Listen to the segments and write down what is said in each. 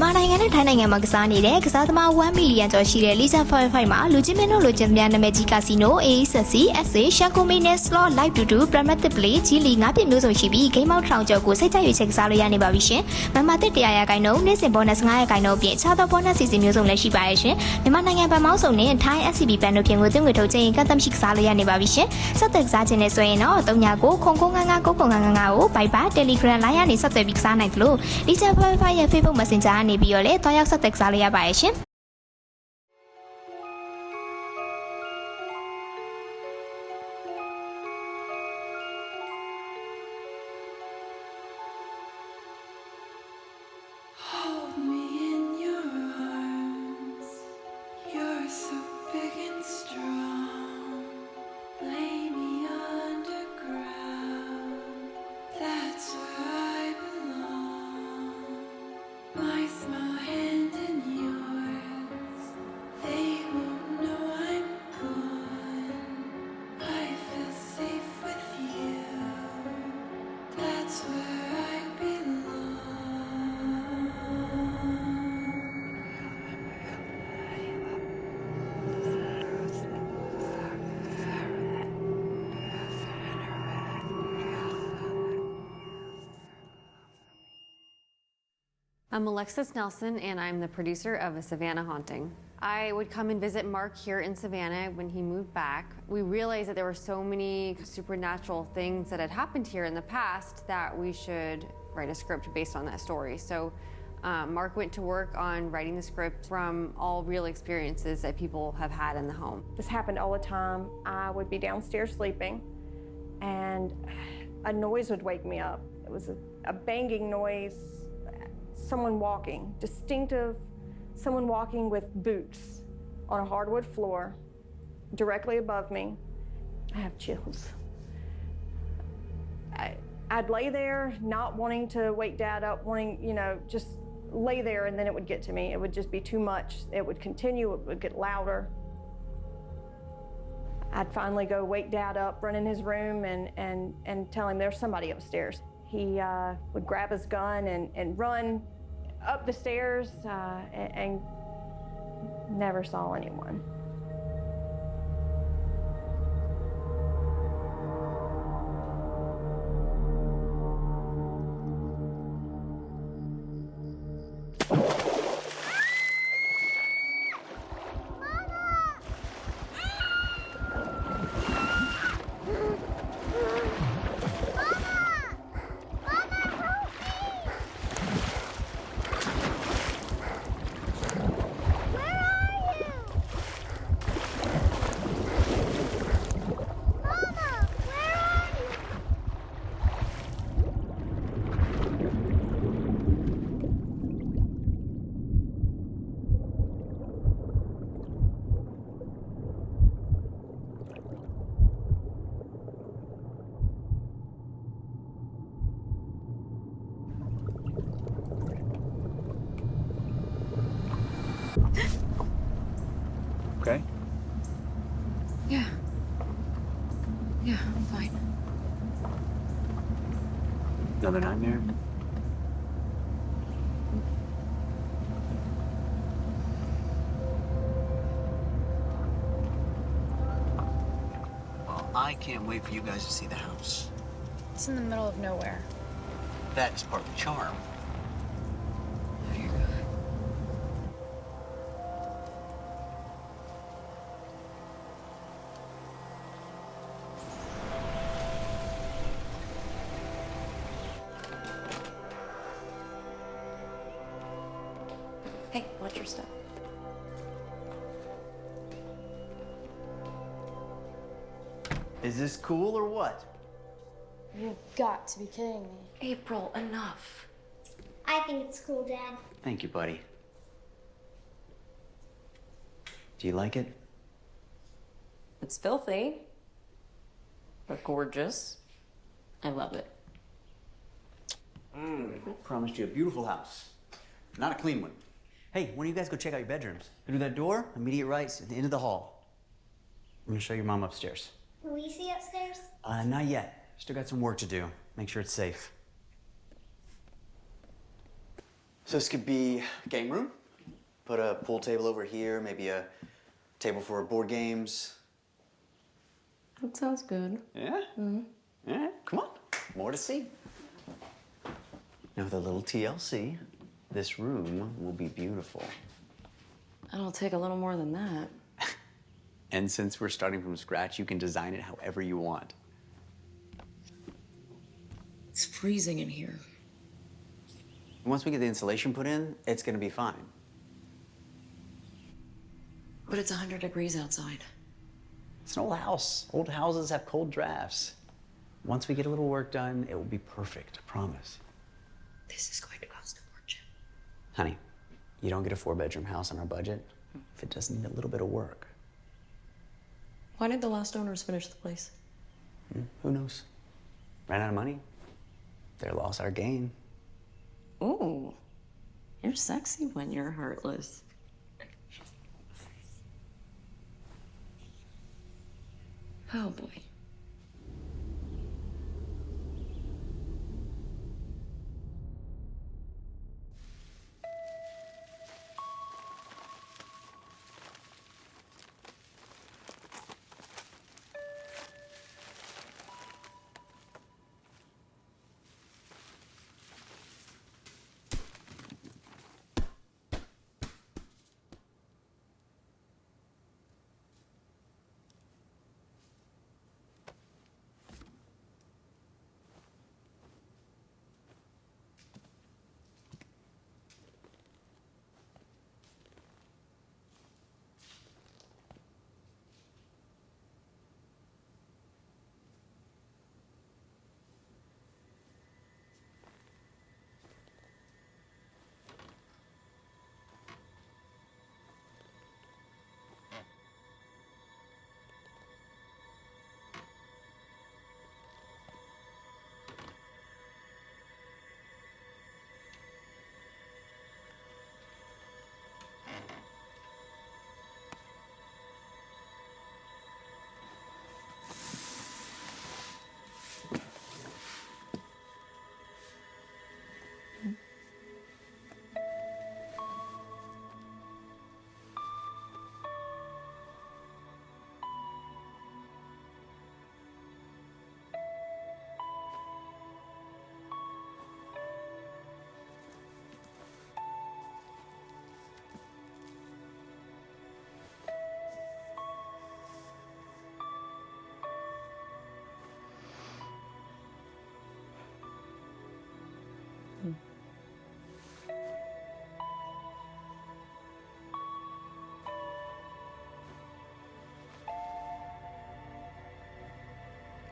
မြန်မာနိုင်ငံနဲ့ထိုင်းနိုင်ငံမှာကစားနေတဲ့ကစားသမား1 million ကျော်ရှိတဲ့Lisa 55မှာလူချင်းမင်းတို့လူချင်းများနာမည်ကြီးကာစီနို AESC, SA, Shankomines, Slot, Live 22, Pramatic Play, G League 5 ပြည့်မျိုးစုံရှိပြီး Game Out 1000ကျော်ကိုစိတ်ချရွေးချယ်ကစားလို့ရနေပါပြီရှင်။မမတစ်100%နေ့စဉ် bonus 900%ပြင်ခြားသော bonus စီစဉ်မျိုးစုံလည်းရှိပါရဲ့ရှင်။မြန်မာနိုင်ငံဗန်မောင်းစုံနဲ့ Thai SCB ဘဏ်တို့ပြင်ကိုသွင်းငွေထုတ်ခြင်းကတ်သမရှိကစားလို့ရနေပါပြီရှင်။ဆက်သွယ်ကစားခြင်းနဲ့ဆိုရင်တော့39ကို0999ကို Viber, Telegram လိုင်းကနေဆက်သွယ်ပြီးကစားနိုင်တယ်လို့ Lisa 55ရဲ့ Facebook Messenger ကနေပြီးတော့လည်းတွားရောက်ဆက်သွယ်ကစားလို့ရပါရဲ့ရှင်။ I'm Alexis Nelson, and I'm the producer of A Savannah Haunting. I would come and visit Mark here in Savannah when he moved back. We realized that there were so many supernatural things that had happened here in the past that we should write a script based on that story. So Mark went to work on writing the script from all real experiences that people have had in the home. This happened all the time. I would be downstairs sleeping, and a noise would wake me up. It was a banging noise. Someone walking, distinctive, someone walking with boots on a hardwood floor directly above me. I have chills. I'd lay there not wanting to wake Dad up, wanting, just lay there, and then it would get to me. It would just be too much. It would continue, it would get louder. I'd finally go wake Dad up, run in his room and tell him there's somebody upstairs. He would grab his gun and run up the stairs and never saw anyone. Okay? Yeah. Yeah, I'm fine. Another nightmare? Well, I can't wait for you guys to see the house. It's in the middle of nowhere. That is part of the charm. Hey, watch your step. Is this cool or what? You've got to be kidding me. April, enough. I think it's cool, Dad. Thank you, buddy. Do you like it? It's filthy, but gorgeous. I love it. I promised you a beautiful house, not a clean one. Hey, why don't you guys go check out your bedrooms? Go to that door, immediate right, at the end of the hall. I'm gonna show your mom upstairs. Can we see upstairs? Not yet. Still got some work to do. Make sure it's safe. So this could be game room. Put a pool table over here, maybe a table for board games. That sounds good. Yeah? Mm-hmm. Yeah, come on. More to see. Now with a little TLC, this room will be beautiful. It'll take a little more than that. And since we're starting from scratch, you can design it however you want. It's freezing in here. Once we get the insulation put in, it's gonna be fine. But it's 100 degrees outside. It's an old house. Old houses have cold drafts. Once we get a little work done, it will be perfect, I promise. This is going to cost a fortune. Honey, you don't get a 4-bedroom house on our budget if it doesn't need a little bit of work. Why did the last owners finish the place? Who knows? Ran out of money. Their loss, our gain. Ooh, you're sexy when you're heartless. Oh boy.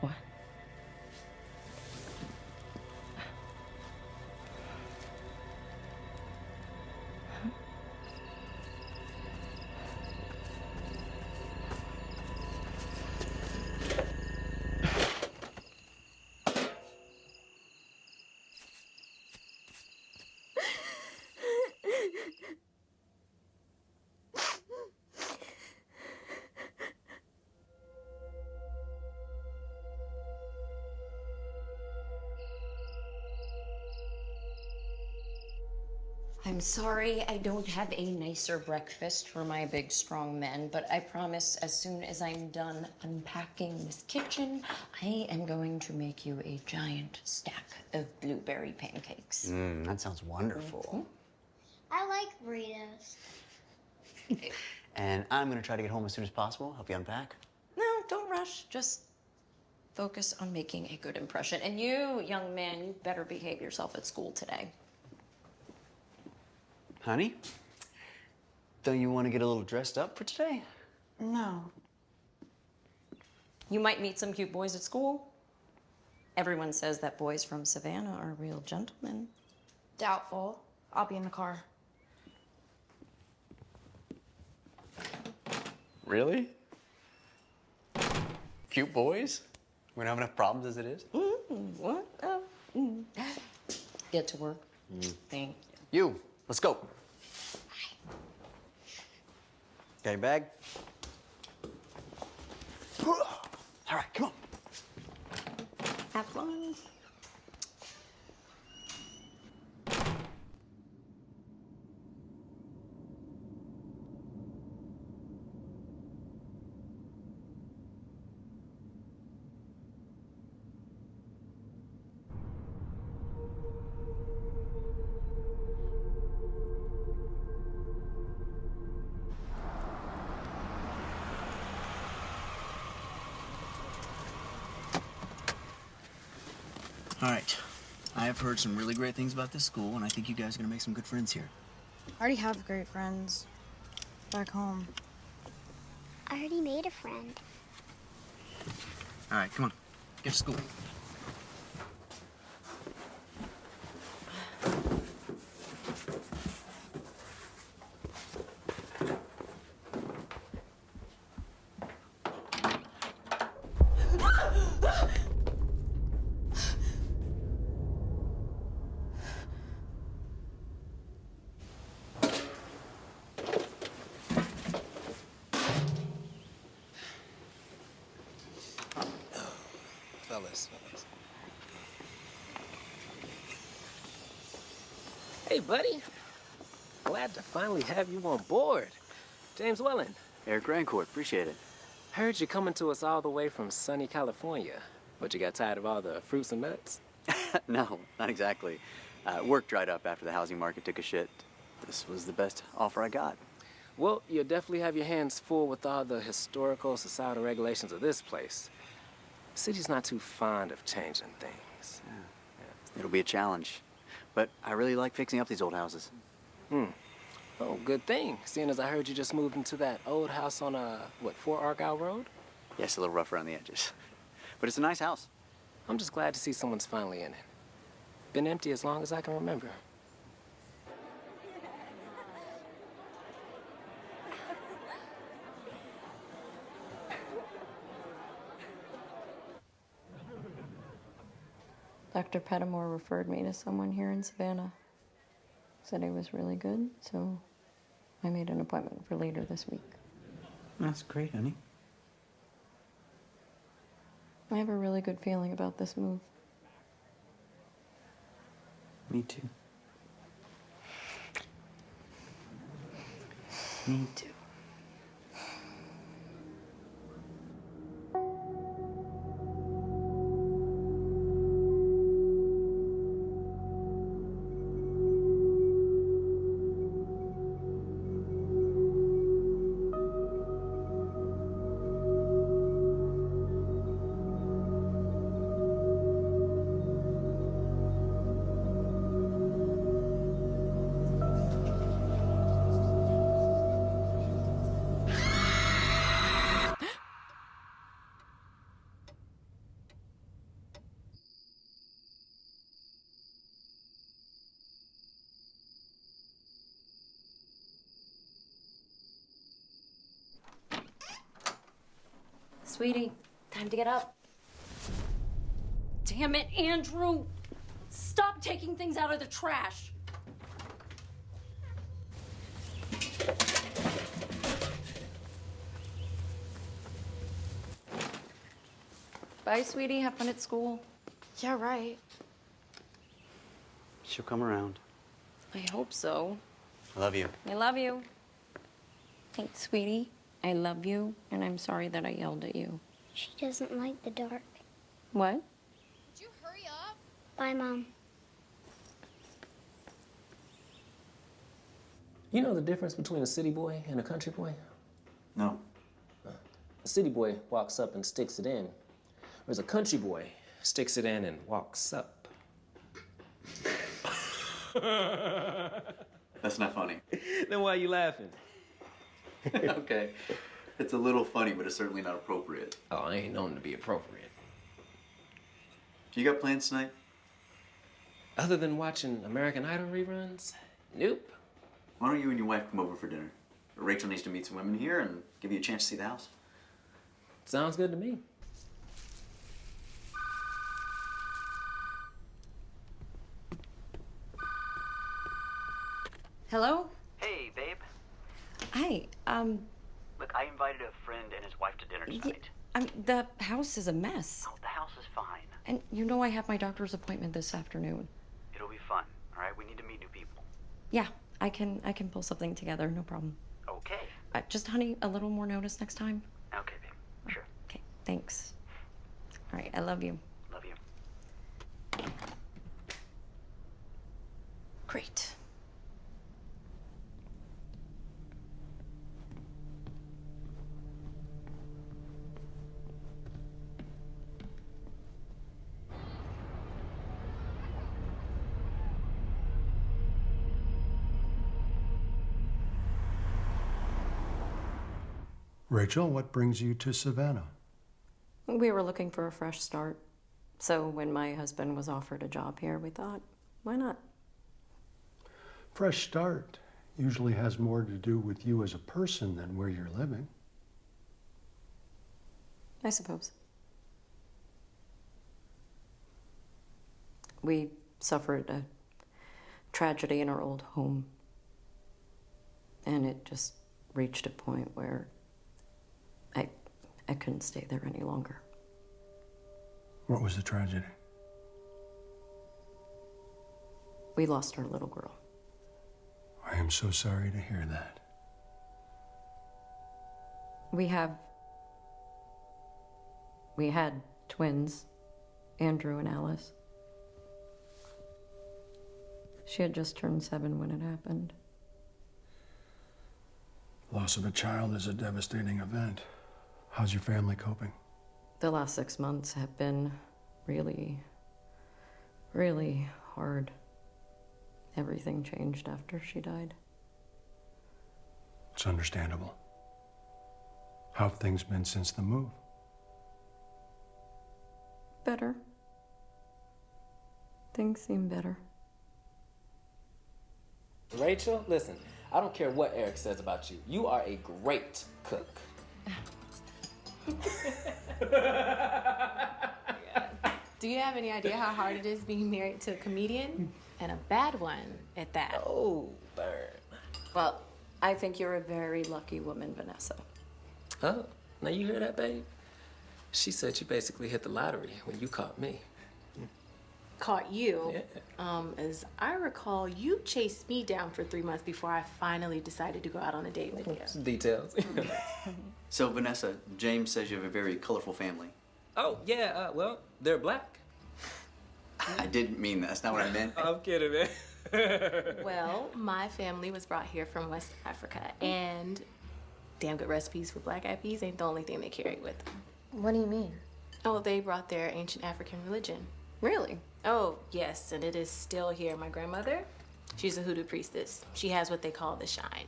What? I'm sorry I don't have a nicer breakfast for my big, strong men, but I promise as soon as I'm done unpacking this kitchen, I am going to make you a giant stack of blueberry pancakes. That sounds wonderful. I like burritos. And I'm gonna try to get home as soon as possible, help you unpack. No, don't rush. Just focus on making a good impression. And you, young man, you better behave yourself at school today. Honey, don't you want to get a little dressed up for today? No. You might meet some cute boys at school. Everyone says that boys from Savannah are real gentlemen. Doubtful. I'll be in the car. Really? Cute boys? We don't have enough problems as it is? What? Get to work. Thank You, let's go. Got your bag? All right, come on. you. Have fun. All right. I have heard some really great things about this school, and I think you guys are going to make some good friends here. I already have great friends back home. I already made a friend. All right, come on. Get to school. Fellas. Hey, buddy. Glad to finally have you on board. James Welling. Eric Grandcourt, appreciate it. Heard you coming to us all the way from sunny California. But you got tired of all the fruits and nuts? No, not exactly. Work dried up after the housing market took a shit. This was the best offer I got. Well, you'll definitely have your hands full with all the historical societal regulations of this place. The city's not too fond of changing things. Yeah. It'll be a challenge. But I really like fixing up these old houses. Oh, good thing, seeing as I heard you just moved into that old house on, 4 Argyle Road? Yeah, it's a little rough around the edges. But it's a nice house. I'm just glad to see someone's finally in it. Been empty as long as I can remember. Dr. Pettimore referred me to someone here in Savannah. Said he was really good, so I made an appointment for later this week. That's great, honey. I have a really good feeling about this move. Me too. Me too. Sweetie, time to get up. Damn it, Andrew! Stop taking things out of the trash! Bye, sweetie. Have fun at school. Yeah, right. She'll come around. I hope so. I love you. I love you. Thanks, sweetie. I love you, and I'm sorry that I yelled at you. She doesn't like the dark. What? Would you hurry up? Bye, Mom. You know the difference between a city boy and a country boy? No. A city boy walks up and sticks it in, whereas a country boy sticks it in and walks up. That's not funny. Then why are you laughing? Okay. It's a little funny, but it's certainly not appropriate. Oh, I ain't known to be appropriate. You got plans tonight? Other than watching American Idol reruns? Nope. Why don't you and your wife come over for dinner? Rachel needs to meet some women here and give you a chance to see the house. Sounds good to me. Hello? Hey, babe. Hi, Look, I invited a friend and his wife to dinner tonight. the house is a mess. Oh, the house is fine. And you know I have my doctor's appointment this afternoon. It'll be fun, all right? We need to meet new people. Yeah, I can pull something together, no problem. Okay. Just, honey, a little more notice next time. Okay, babe. Sure. Okay, thanks. All right, I love you. Love you. Great. Rachel, what brings you to Savannah? We were looking for a fresh start. So when my husband was offered a job here, we thought, why not? Fresh start usually has more to do with you as a person than where you're living. I suppose. We suffered a tragedy in our old home. And it just reached a point where I couldn't stay there any longer. What was the tragedy? We lost our little girl. I am so sorry to hear that. We had twins, Andrew and Alice. She had just turned 7 when it happened. Loss of a child is a devastating event. How's your family coping? The last 6 months have been really, really hard. Everything changed after she died. It's understandable. How have things been since the move? Better. Things seem better. Rachel, listen, I don't care what Eric says about you. You are a great cook. Do you have any idea how hard it is being married to a comedian? And a bad one at that. Oh, burn. Well, I think you're a very lucky woman, Vanessa. Oh, now you hear that, babe? She said you basically hit the lottery when you caught me. Caught you? Yeah. As I recall, you chased me down for 3 months before I finally decided to go out on a date with you. Some details. So, Vanessa, James says you have a very colorful family. Oh, yeah, well, they're black. I didn't mean that. That's not what I meant. I'm kidding, man. Well, my family was brought here from West Africa, and damn good recipes for black-eyed peas ain't the only thing they carry with them. What do you mean? Oh, they brought their ancient African religion. Really? Oh, yes, and it is still here. My grandmother, she's a hoodoo priestess. She has what they call the shine.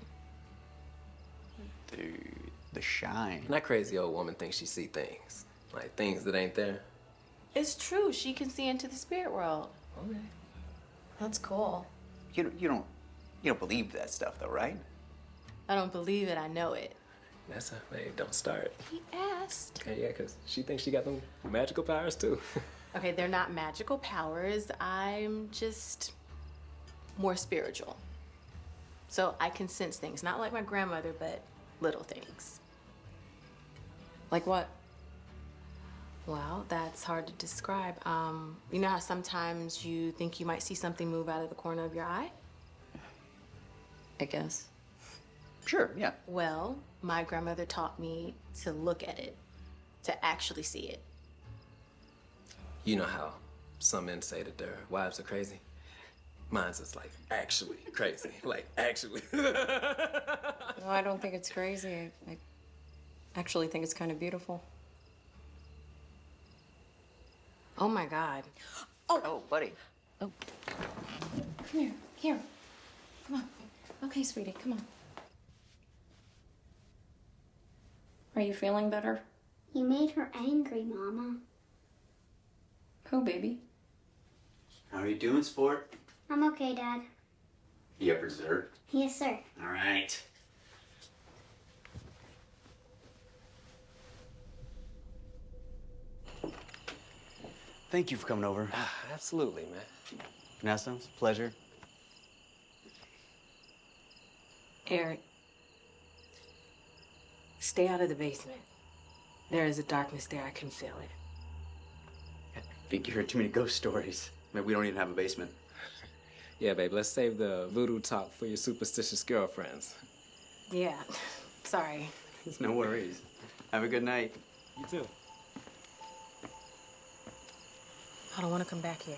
Dude, the shine. And that crazy old woman thinks she see things. Like things that ain't there. It's true. She can see into the spirit world. Okay. That's cool. You don't believe that stuff, though, right? I don't believe it. I know it. That's a babe, don't start. He asked. Okay, yeah, because she thinks she got them magical powers, too. Okay, they're not magical powers. I'm just more spiritual. So I can sense things. Not like my grandmother, but little things. Like what? Well, that's hard to describe. You know how sometimes you think you might see something move out of the corner of your eye? I guess. Sure, yeah. Well, my grandmother taught me to look at it, to actually see it. You know how some men say that their wives are crazy? Mine's just like actually crazy. Like actually. No, I don't think it's crazy. I actually think it's kind of beautiful. Oh my God. Oh, buddy. Oh. Come here. Come on. Okay, sweetie, come on. Are you feeling better? You made her angry, Mama. Who, baby? How are you doing, sport? I'm okay, Dad. You have dessert? Yes, sir. All right. Thank you for coming over. Absolutely, man. Vanessa, it's a pleasure. Eric, stay out of the basement. There is a darkness there. I can feel it. I think you heard too many ghost stories. Maybe we don't even have a basement. Yeah, babe, let's save the voodoo talk for your superstitious girlfriends. Yeah. Sorry. It's no worries. Have a good night. You too. I don't want to come back here.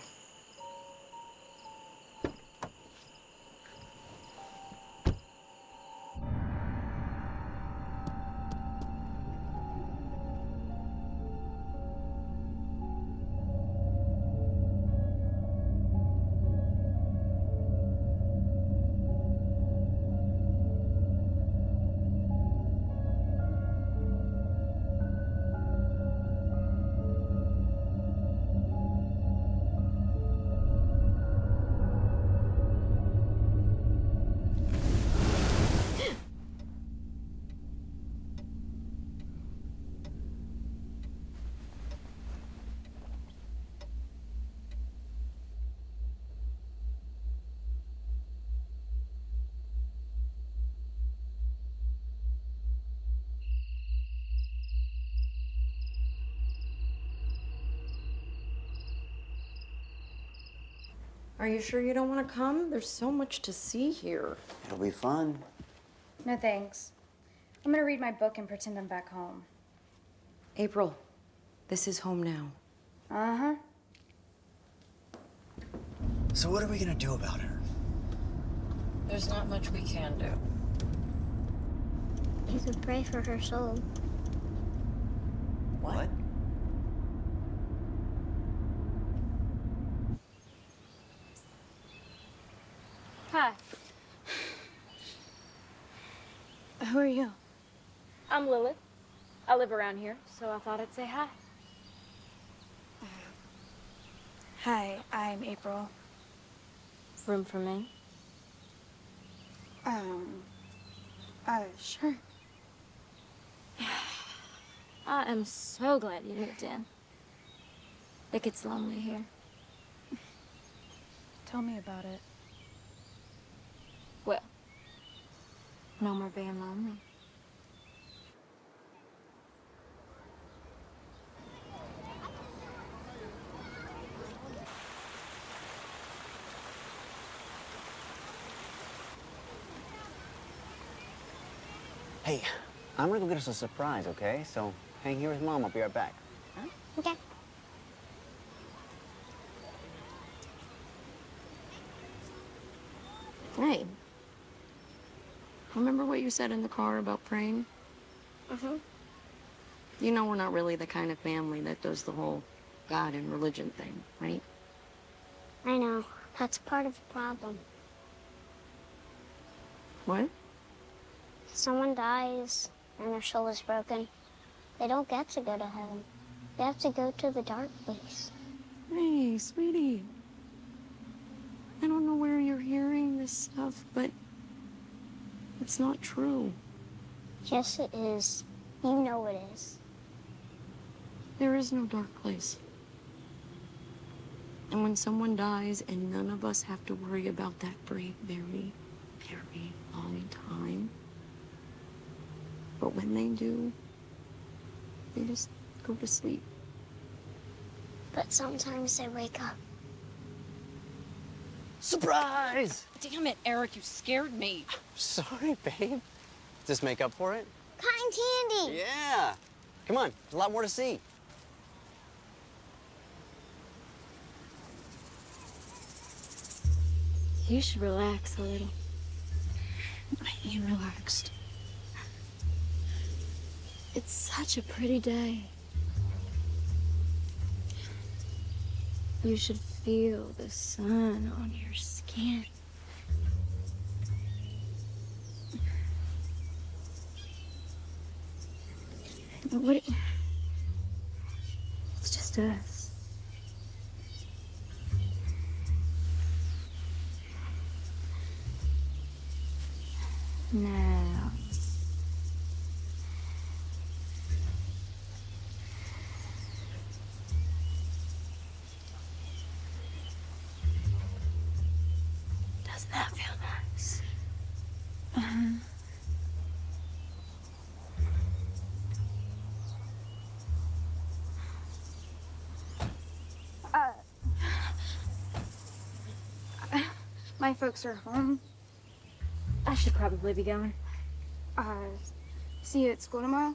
Are you sure you don't want to come? There's so much to see here. It'll be fun. No thanks. I'm gonna read my book and pretend I'm back home. April, this is home now. Uh-huh. So what are we gonna do about her? There's not much we can do. You could pray for her soul. What? Hi. Who are you? I'm Lilith. I live around here, so I thought I'd say hi. Hi, I'm April. Room for me? Sure. I am so glad you moved in. It gets lonely here. Tell me about it. Well, no more being lonely. Hey, I'm gonna go get us a surprise, okay? So hang here with Mom. I'll be right back. Okay. Hey, remember what you said in the car about praying? Mm-hmm. You know we're not really the kind of family that does the whole God and religion thing, right? I know. That's part of the problem. What? Someone dies and their soul is broken. They don't get to go to heaven. They have to go to the dark place. Hey, sweetie. I don't know where you're hearing this stuff, but it's not true. Yes, it is. You know it is. There is no dark place. And when someone dies and none of us have to worry about that for a very, very long time. But when they do, they just go to sleep. But sometimes they wake up. Surprise! Damn it, Eric, you scared me. Sorry, babe. Does this make up for it? Cotton candy! Yeah. Come on, there's a lot more to see. You should relax a little. I ain't relaxed. It's such a pretty day. You should feel the sun on your skin. What? It's just us. Now. Doesn't that feel nice? My folks are home. I should probably be going. See you at school tomorrow?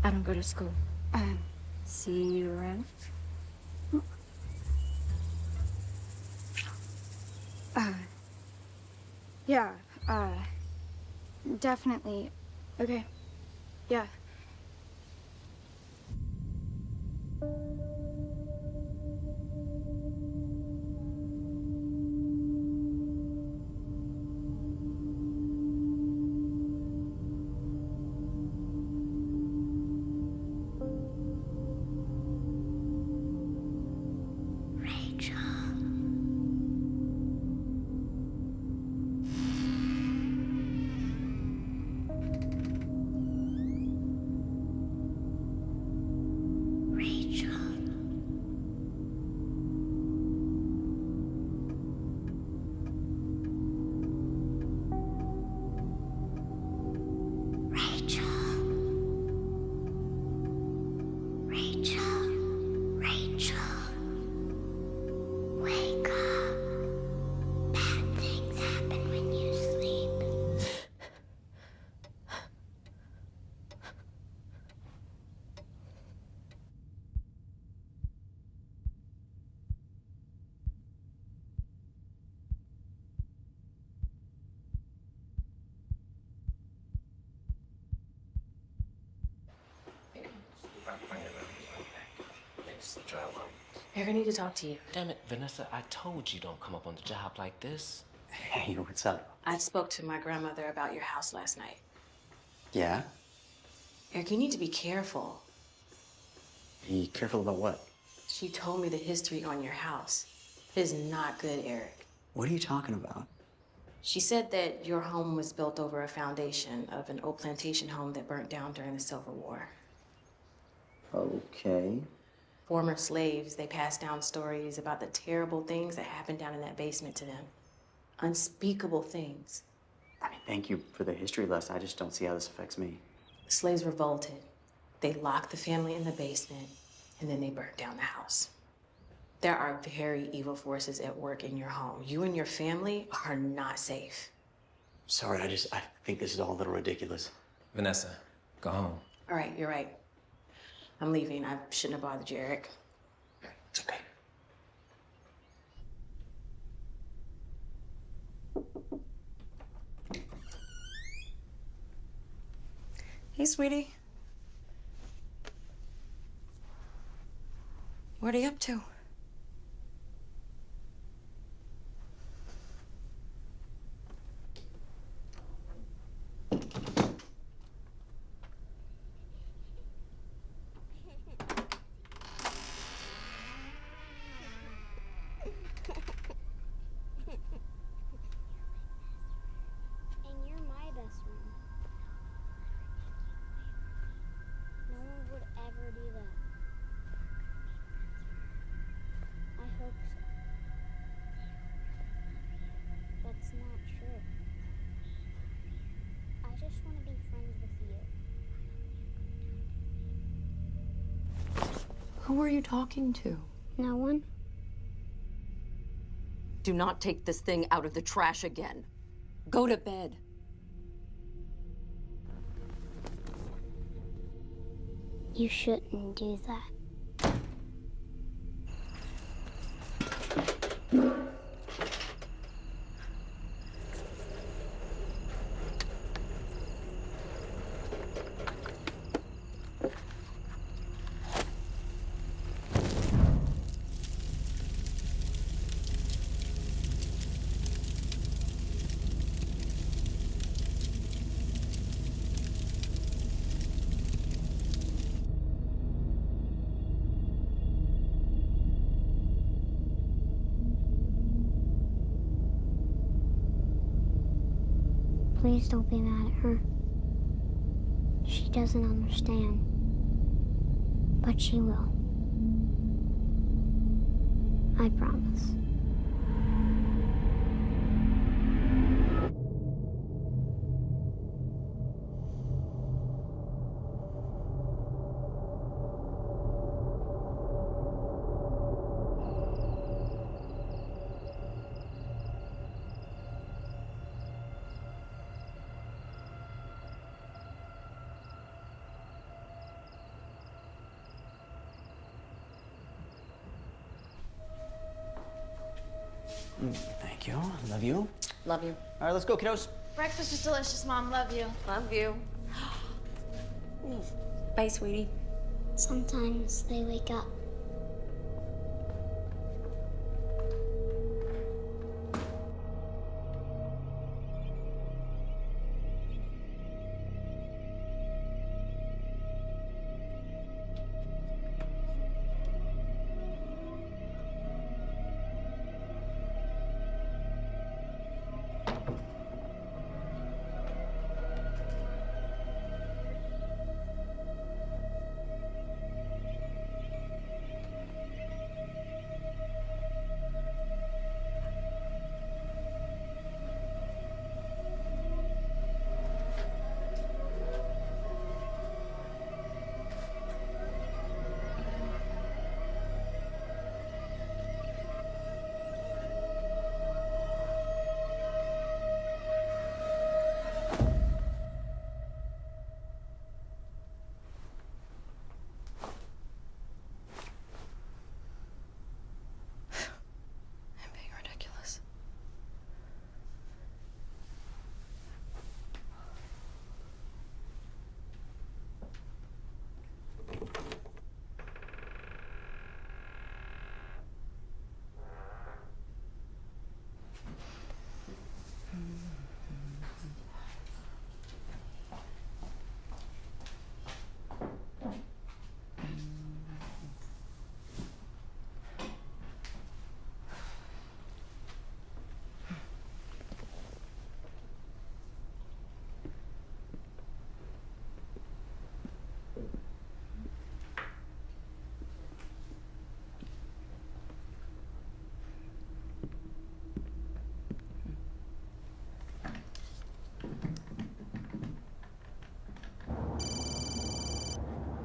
I don't go to school. Um, See you around. Yeah, definitely. Okay. Yeah. Eric, I need to talk to you. Damn it, Vanessa, I told you don't come up on the job like this. Hey, what's up? I spoke to my grandmother about your house last night. Yeah? Eric, you need to be careful. Be careful about what? She told me the history on your house. It is not good, Eric. What are you talking about? She said that your home was built over a foundation of an old plantation home that burnt down during the Civil War. Okay. Former slaves, they passed down stories about the terrible things that happened down in that basement to them. Unspeakable things. I mean, thank you for the history lesson. I just don't see how this affects me. The slaves revolted. They locked the family in the basement, and then they burnt down the house. There are very evil forces at work in your home. You and your family are not safe. Sorry, I think this is all a little ridiculous. Vanessa, go home. All right, you're right. I'm leaving. I shouldn't have bothered you, Eric. It's okay. Hey, sweetie. What are you up to? And you're my best friend. No one would ever do that. I hope so. That's not true. I just want to be friends with you. Who are you talking to? No one? Do not take this thing out of the trash again. Go to bed. You shouldn't do that. Please don't be mad at her. She doesn't understand. But she will. I promise. Thank you. Love you. Love you. All right, let's go, kiddos. Breakfast was delicious, Mom. Love you. Love you. Bye, sweetie. Sometimes they wake up.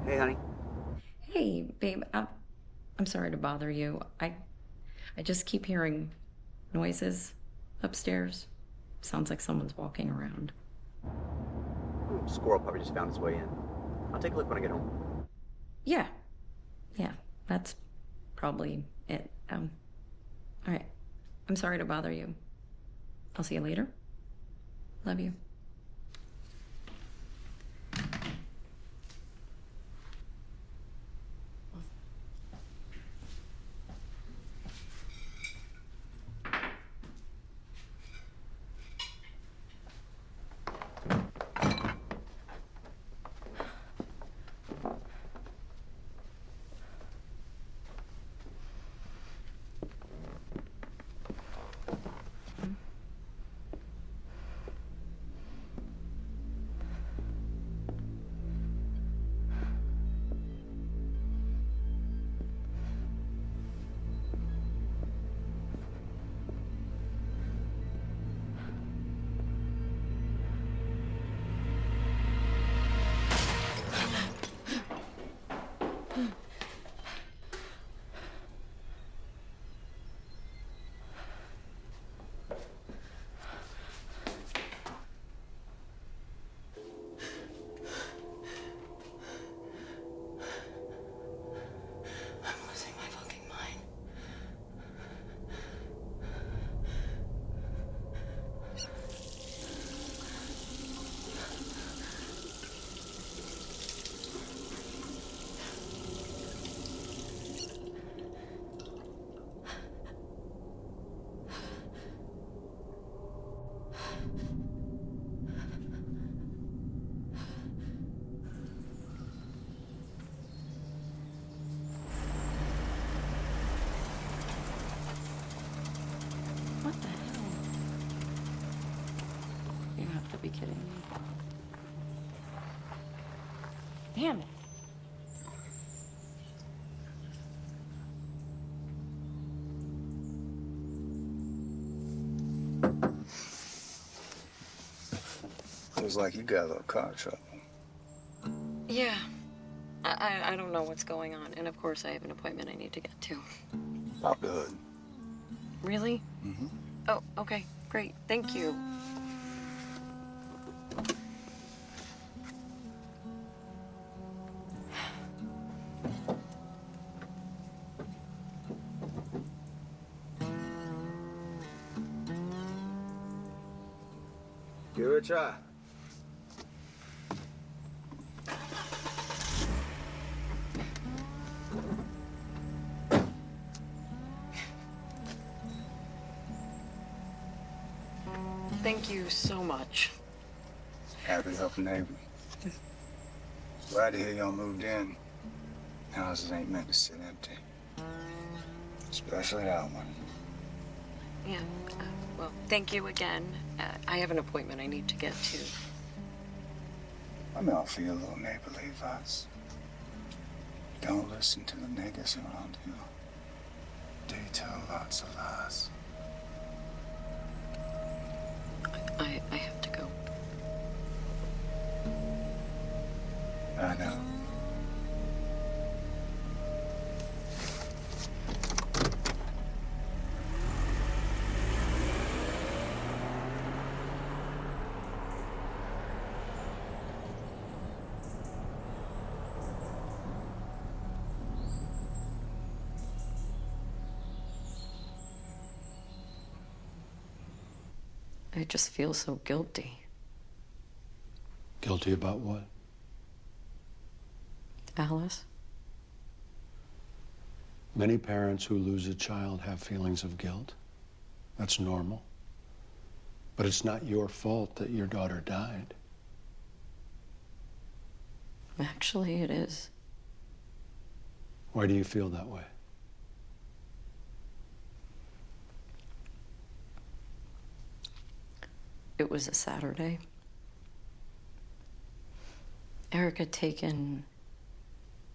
Hey, honey. Hey, babe. I'm sorry to bother you. I just keep hearing noises upstairs. Sounds like someone's walking around. Squirrel probably just found its way in. I'll take a look when I get home. Yeah. Yeah, that's probably it. All right. I'm sorry to bother you. I'll see you later. Love you. What the hell? You have to be kidding me. Damn it. Looks like you got a little car trouble. Yeah. I don't know what's going on. And of course, I have an appointment I need to get to. Pop the hood. Really? Mm-hmm. Oh, okay. Great. Thank you. Give it a try. Thank you so much. Happy to help a neighbor. Glad to hear y'all moved in. Houses ain't meant to sit empty. Especially that one. Yeah. Well, thank you again. I have an appointment I need to get to. Let me offer you a little neighborly advice. Don't listen to the niggas around you. They tell lots of lies. I have to go. I know. I just feel so guilty. Guilty about what? Alice? Many parents who lose a child have feelings of guilt. That's normal. But it's not your fault that your daughter died. Actually, it is. Why do you feel that way? It was a Saturday. Eric had taken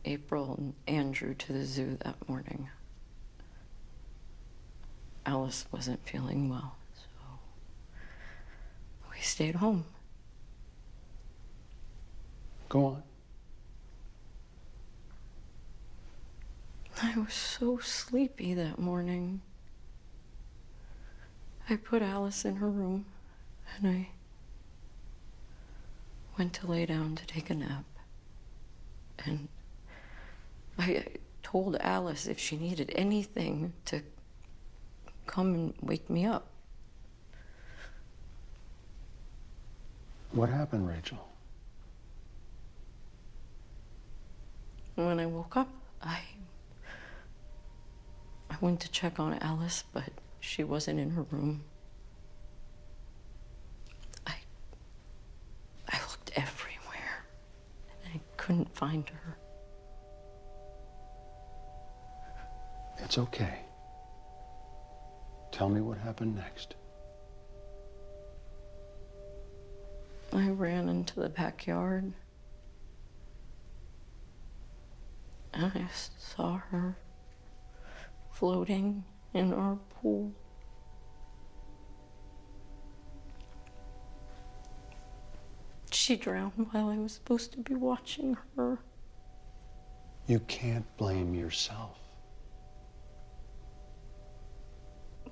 April and Andrew to the zoo that morning. Alice wasn't feeling well, so we stayed home. Go on. I was so sleepy that morning. I put Alice in her room and I went to lay down to take a nap. And I told Alice if she needed anything to come and wake me up. What happened, Rachel? When I woke up, I went to check on Alice, but she wasn't in her room. I looked everywhere, and I couldn't find her. It's okay. Tell me what happened next. I ran into the backyard, and I saw her floating in our pool. She drowned while I was supposed to be watching her. You can't blame yourself.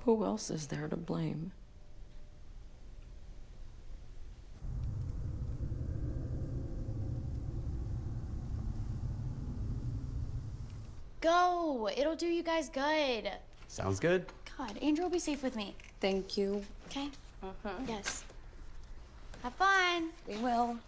Who else is there to blame? Go! It'll do you guys good. Sounds good. God, Andrew will be safe with me. Thank you. Okay? Yes. Have fun. We will.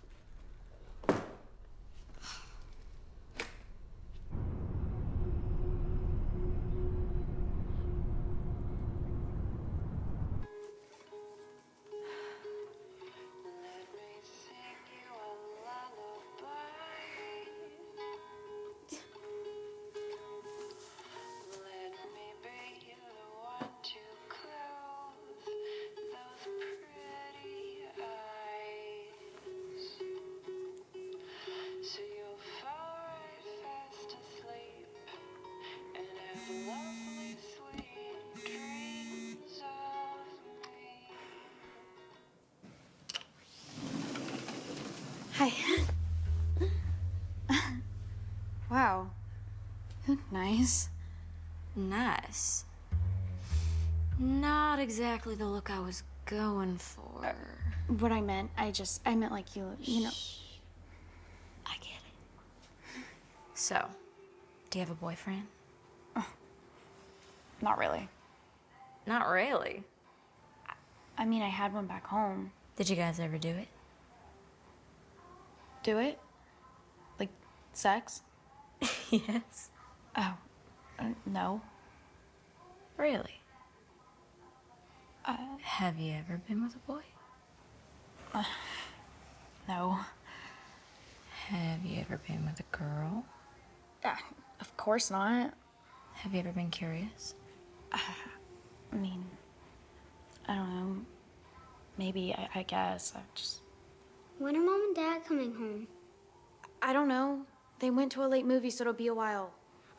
Hi. Wow. Nice. Nice. Not exactly the look I was going for. What I meant, I meant like you know. I get it. So, do you have a boyfriend? Not really. Not really. I mean, I had one back home. Did you guys ever do it? Do it? Like, sex? Yes. Oh, no. Really? Have you ever been with a boy? No. Have you ever been with a girl? Of course not. Have you ever been curious? I mean, I don't know. Maybe, I guess. I just... When are Mom and Dad coming home? I don't know. They went to a late movie, so it'll be a while.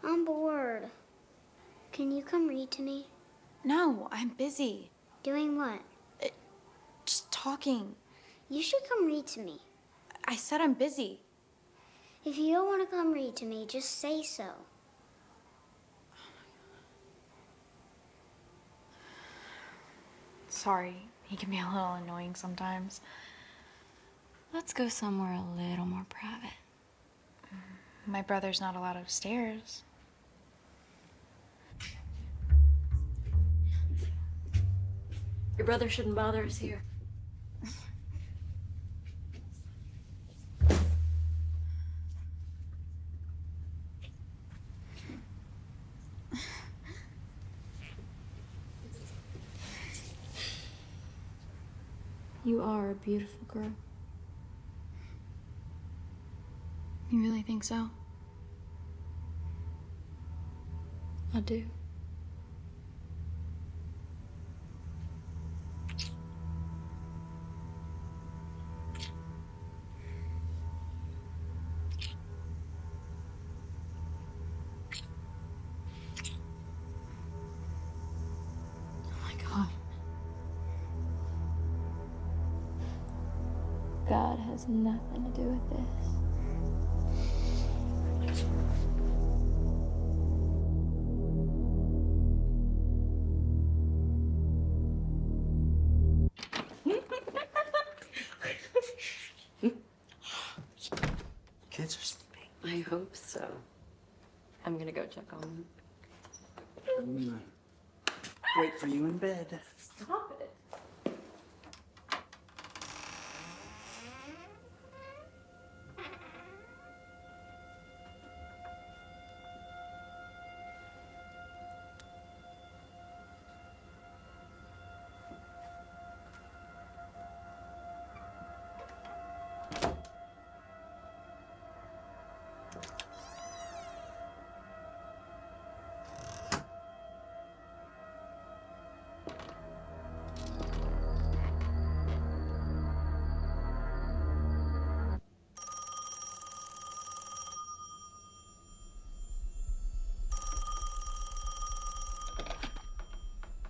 I'm bored. Can you come read to me? No, I'm busy. Doing what? Just talking. You should come read to me. I said I'm busy. If you don't want to come read to me, just say so. Sorry, he can be a little annoying sometimes. Let's go somewhere a little more private. My brother's not allowed upstairs. Your brother shouldn't bother us here. You are a beautiful girl. You really think so? I do. Oh my God. God has nothing to do with this. hope so. I'm gonna go check on them. Wait for you in bed. Stop it.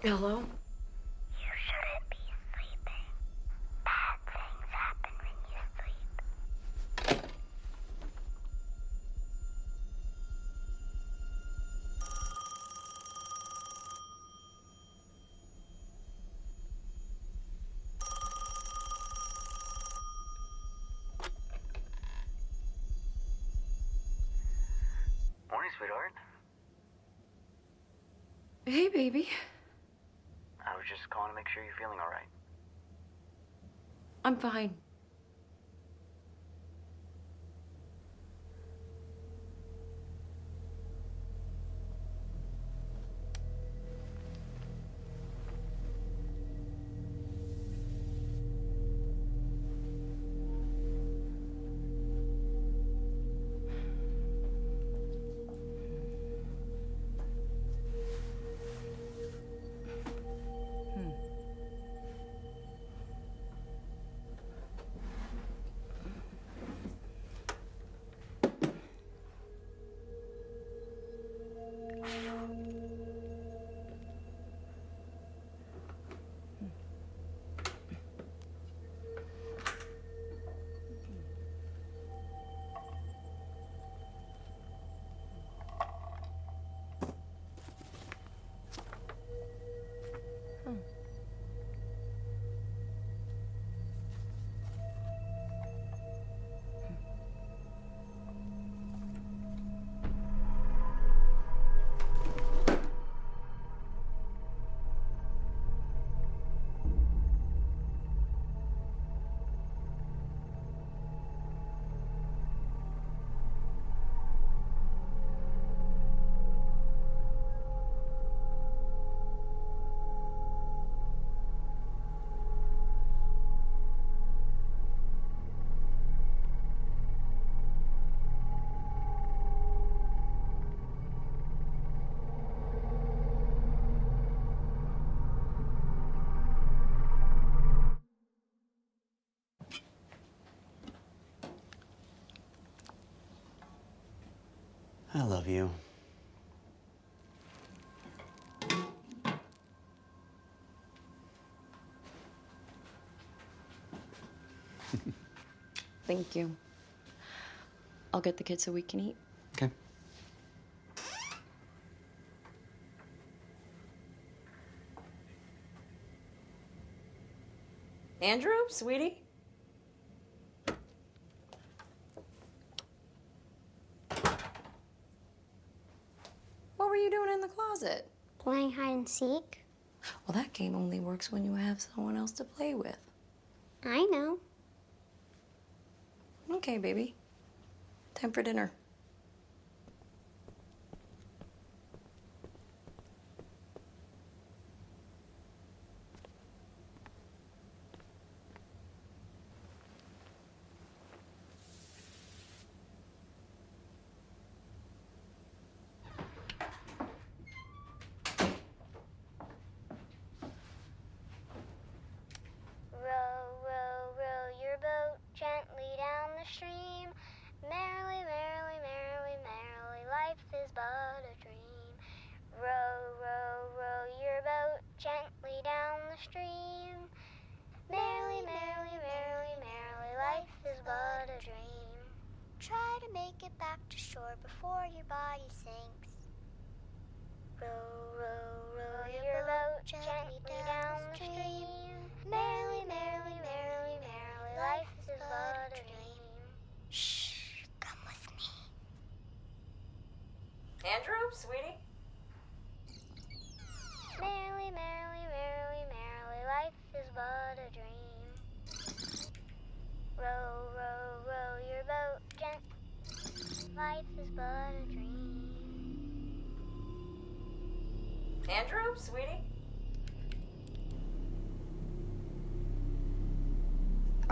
Hello? You shouldn't be sleeping. Bad things happen when you sleep. Morning, sweetheart. Hey, baby. I was just calling to make sure you're feeling all right. I'm fine. I love you. Thank you. I'll get the kids so we can eat. Okay. Andrew, sweetie? What were you doing in the closet? Playing hide and seek? Well, that game only works when you have someone else to play with. I know. Okay, baby. Time for dinner. Row, row, row your boat gently down the stream. Merrily, merrily, merrily, merrily, life is but a dream. Row, row, row your boat gently down the stream. Merrily, merrily, merrily, merrily, life is but a dream. Try to make it back to shore before your body sinks. Row, row, row your boat gently down the stream. Merrily, merrily, merrily, merrily, life is but a dream. Shh, come with me. Row, row, row your boat gently. Life is but a dream. Andrew, sweetie?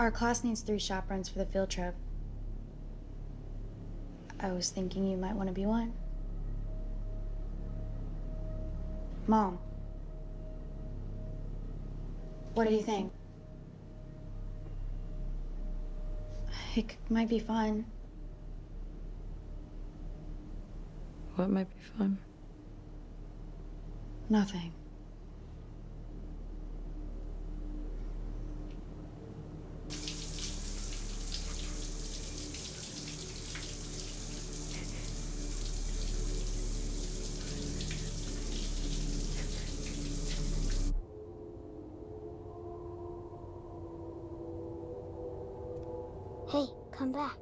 Our class needs 3 chaperones for the field trip. I was thinking you might want to be one. Mom, what do you think? It might be fun. What might be fun? Nothing. Hey, come back.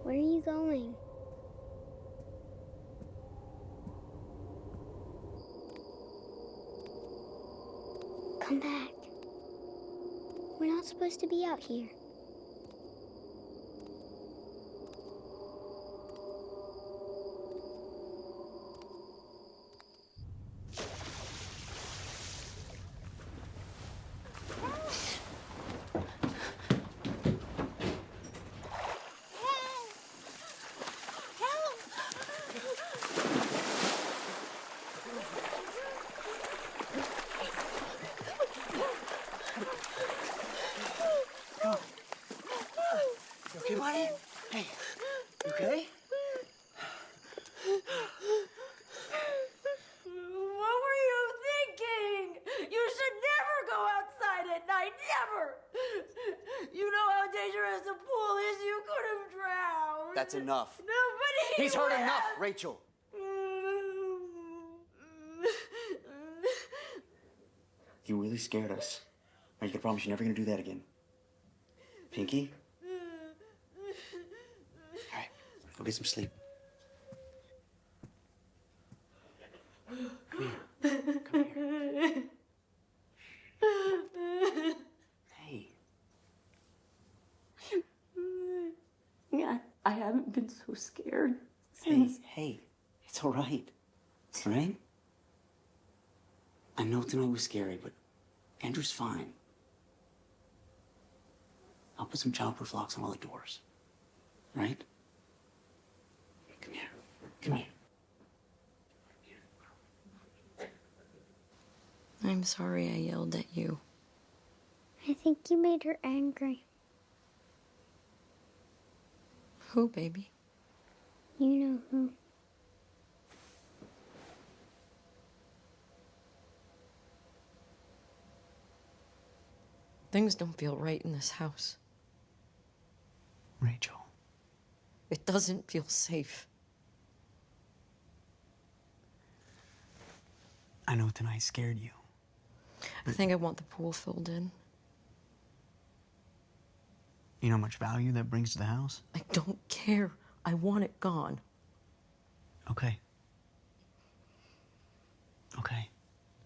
Where are you going? Come back. We're not supposed to be out here. You okay, buddy? Hey, you okay? What were you thinking? You should never go outside at night, never! You know how dangerous the pool is, you could have drowned. That's enough. Nobody He's heard would enough, have- Rachel. You really scared us. Are you gonna promise you're never gonna do that again? Pinky? All right, go get some sleep. Come here. Come here. Hey. Yeah, I haven't been so scared Hey, since. hey. It's all right. All right? I know tonight was scary, but Andrew's fine. I'll put some childproof locks on all the doors. Right? Come here. Come here. I'm sorry I yelled at you. I think you made her angry. Who, baby? You know who. Things don't feel right in this house. Rachel. It doesn't feel safe. I know tonight scared you. I think I want the pool filled in. You know how much value that brings to the house? I don't care. I want it gone. Okay. Okay.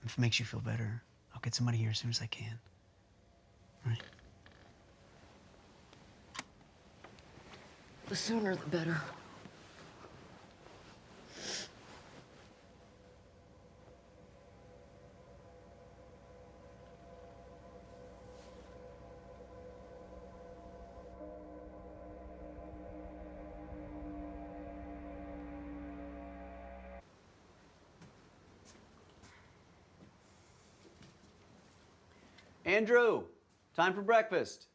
If it makes you feel better, I'll get somebody here as soon as I can. All right? The sooner the better. Andrew, time for breakfast.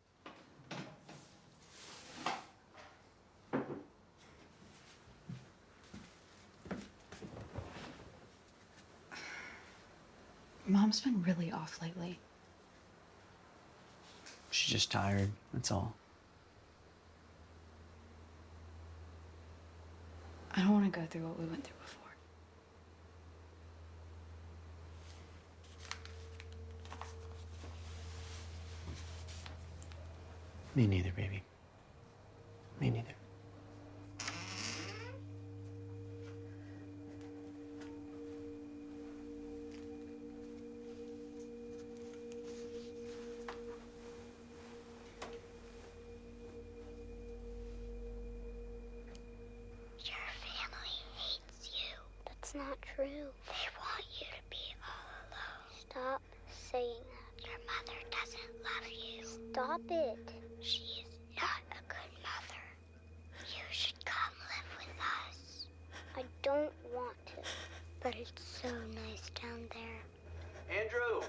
Mom's been really off lately. She's just tired, that's all. I don't want to go through what we went through before. Me neither, baby. Me neither. mother doesn't love you. Stop it. She is not a good mother. You should come live with us. I don't want to, but it's so nice down there. Andrew,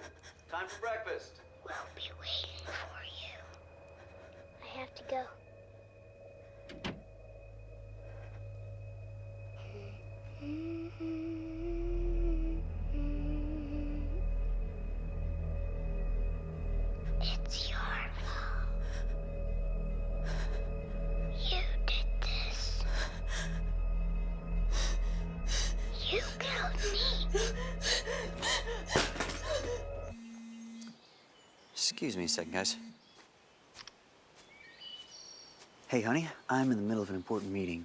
time for breakfast. We'll be waiting for you. I have to go. It's your fault. You did this. You killed me. Excuse me a second, guys. Hey, honey, I'm in the middle of an important meeting.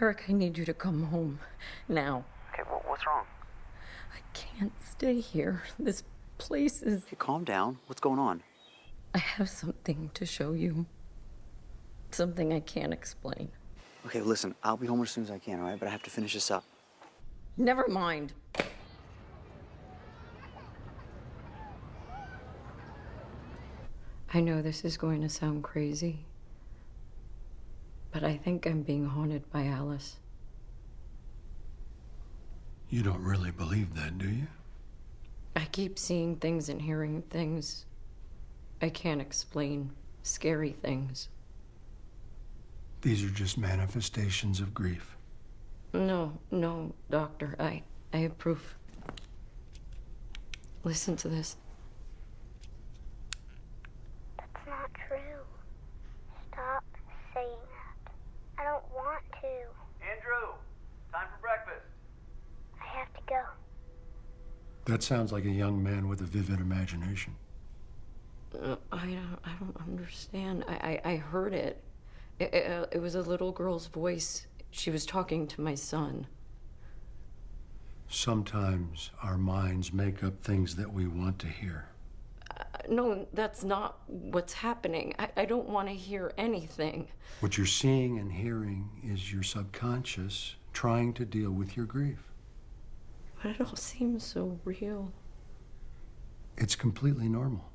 Eric, I need you to come home now. Okay, what's wrong? I can't stay here. This place is... Hey, calm down. What's going on? I have something to show you. Something I can't explain. Okay, listen, I'll be home as soon as I can, all right? But I have to finish this up. Never mind. I know this is going to sound crazy, but I think I'm being haunted by Alice. You don't really believe that, do you? I keep seeing things and hearing things I can't explain. Scary things. These are just manifestations of grief. No, doctor. I have proof. Listen to this. That's not true. Stop saying that. I don't want to. Andrew, time for breakfast. I have to go. That sounds like a young man with a vivid imagination. I don't understand. I heard it. It was a little girl's voice. She was talking to my son. Sometimes our minds make up things that we want to hear. No, that's not what's happening. I don't want to hear anything. What you're seeing and hearing is your subconscious trying to deal with your grief. But it all seems so real. It's completely normal.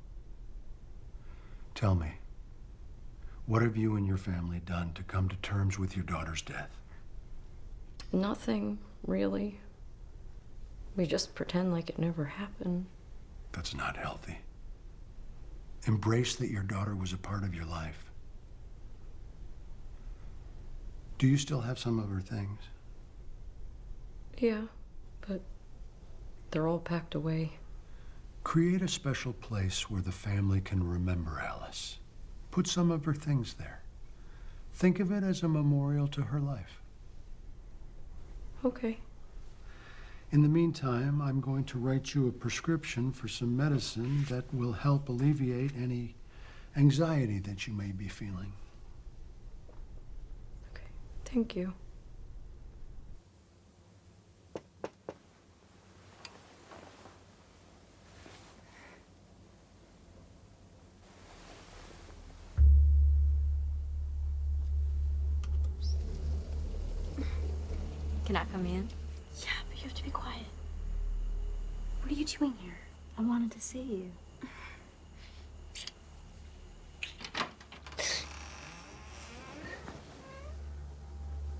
Tell me, what have you and your family done to come to terms with your daughter's death? Nothing, really. We just pretend like it never happened. That's not healthy. Embrace that your daughter was a part of your life. Do you still have some of her things? Yeah, but they're all packed away. Create a special place where the family can remember Alice. Put some of her things there. Think of it as a memorial to her life. Okay. In the meantime, I'm going to write you a prescription for some medicine that will help alleviate any anxiety that you may be feeling. Okay, thank you. Can I come in? Yeah, but you have to be quiet. What are you doing here? I wanted to see you.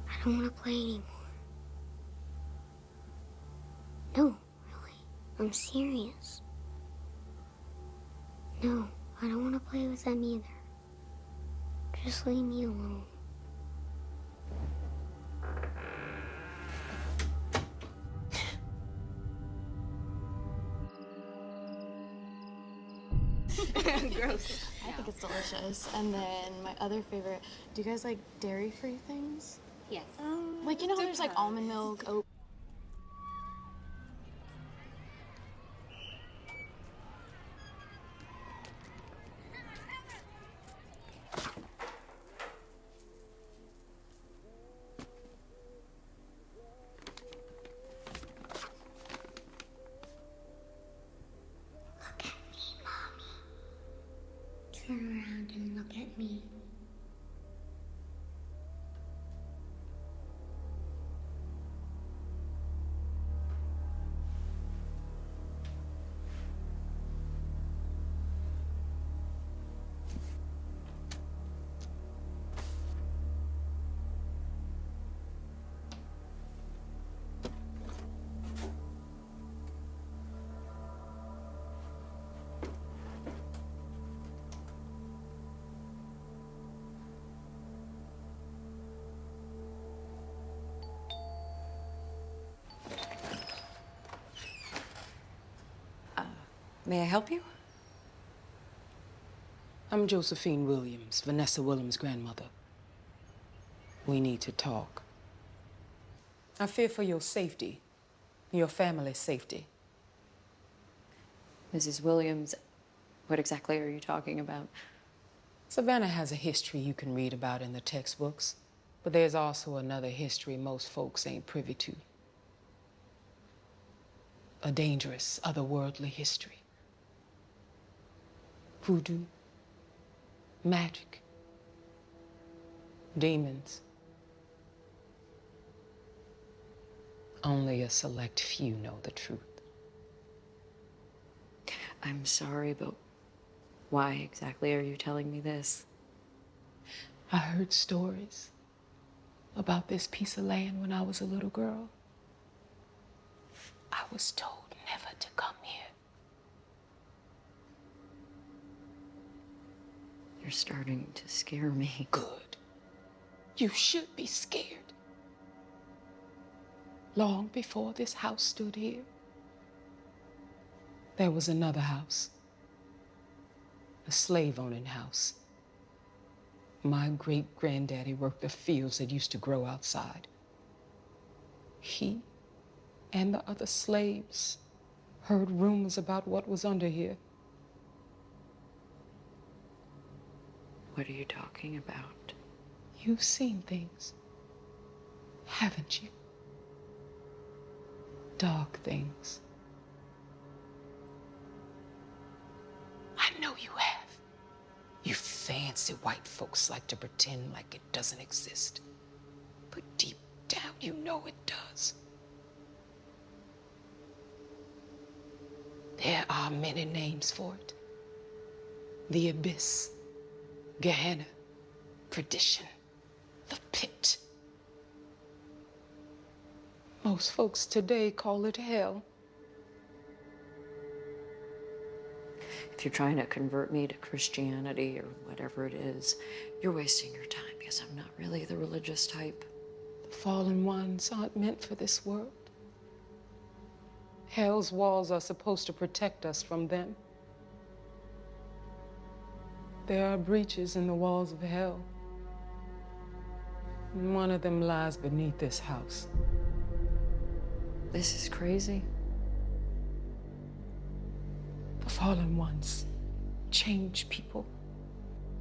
I don't want to play anymore. No, really. I'm serious. No, I don't want to play with them either. Just leave me alone. Gross. I think it's delicious. And then my other favorite, do you guys like dairy-free things? Yes. Like, you know how there's like almond milk, oat. Turn around and look at me. May I help you? I'm Josephine Williams, Vanessa Williams' grandmother. We need to talk. I fear for your safety, your family's safety. Mrs. Williams, what exactly are you talking about? Savannah has a history you can read about in the textbooks, but there's also another history most folks ain't privy to. A dangerous, otherworldly history. Voodoo, magic, demons. Only a select few know the truth. I'm sorry, but why exactly are you telling me this? I heard stories about this piece of land when I was a little girl. I was told never to come here. You're starting to scare me. Good. You should be scared. Long before this house stood here, there was another house. A slave-owning house. My great-granddaddy worked the fields that used to grow outside. He and the other slaves heard rumors about what was under here. What are you talking about? You've seen things, haven't you? Dark things. I know you have. You fancy white folks like to pretend like it doesn't exist. But deep down, you know it does. There are many names for it. The abyss, Gehenna, perdition, the pit. Most folks today call it hell. If you're trying to convert me to Christianity or whatever it is, you're wasting your time because I'm not really the religious type. The fallen ones aren't meant for this world. Hell's walls are supposed to protect us from them. There are breaches in the walls of hell. And one of them lies beneath this house. This is crazy. The fallen ones change people.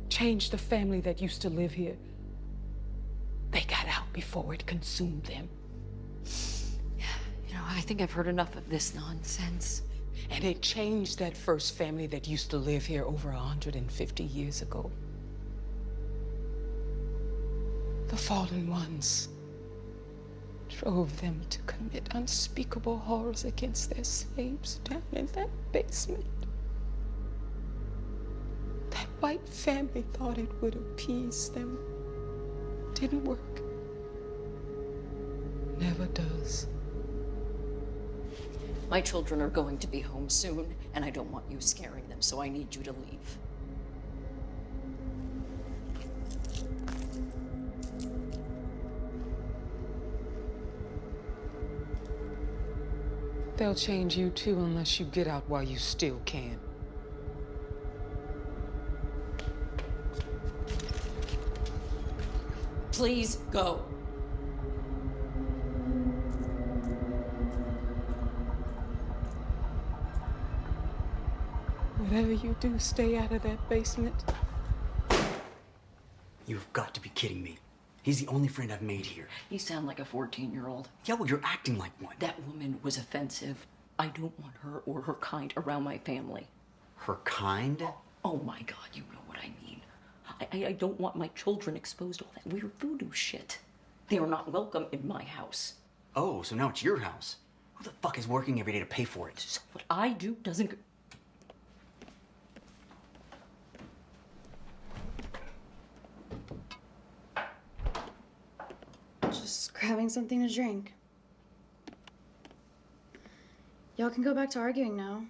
Change the family that used to live here. They got out before it consumed them. You know, I think I've heard enough of this nonsense. And it changed that first family that used to live here over 150 years ago. The fallen ones drove them to commit unspeakable horrors against their slaves down in that basement. That white family thought it would appease them. Didn't work. Never does. My children are going to be home soon, and I don't want you scaring them, so I need you to leave. They'll change you too unless you get out while you still can. Please go. Whatever you do, stay out of that basement. You've got to be kidding me. He's the only friend I've made here. You sound like a 14-year-old. Yeah, well, you're acting like one. That woman was offensive. I don't want her or her kind around my family. Her kind? Oh my God, you know what I mean. I don't want my children exposed to all that weird voodoo shit. They are not welcome in my house. Oh, so now it's your house. Who the fuck is working every day to pay for it? So what I do doesn't... Just grabbing something to drink. Y'all can go back to arguing now.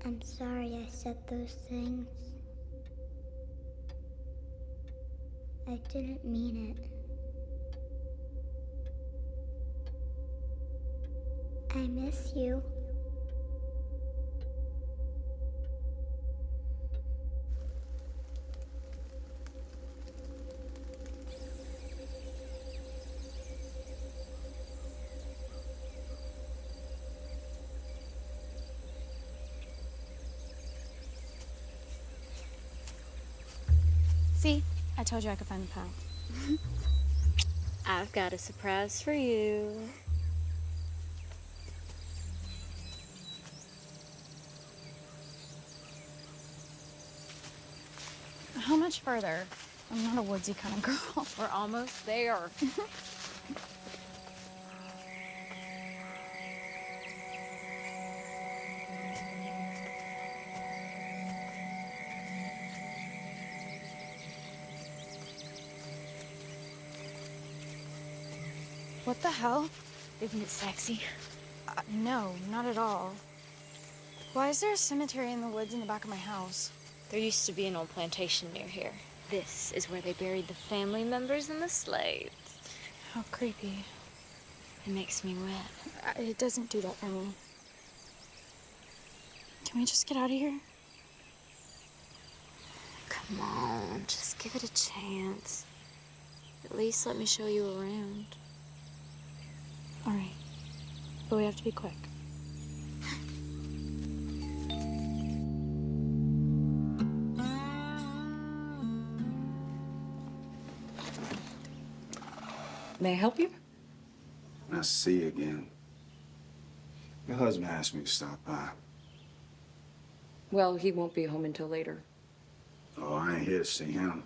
I'm sorry I said those things. I didn't mean it. I miss you. See? I told you I could find the pal. I've got a surprise for you. How much further? I'm not a woodsy kind of girl. We're almost there. What the hell? Isn't it sexy? No, not at all. Why is there a cemetery in the woods in the back of my house? There used to be an old plantation near here. This is where they buried the family members and the slaves. How creepy. It makes me wet. It doesn't do that for me. Can we just get out of here? Come on, just give it a chance. At least let me show you around. All right. But we have to be quick. May I help you? Nice to see you again. Your husband asked me to stop by. Well, he won't be home until later. Oh, I ain't here to see him.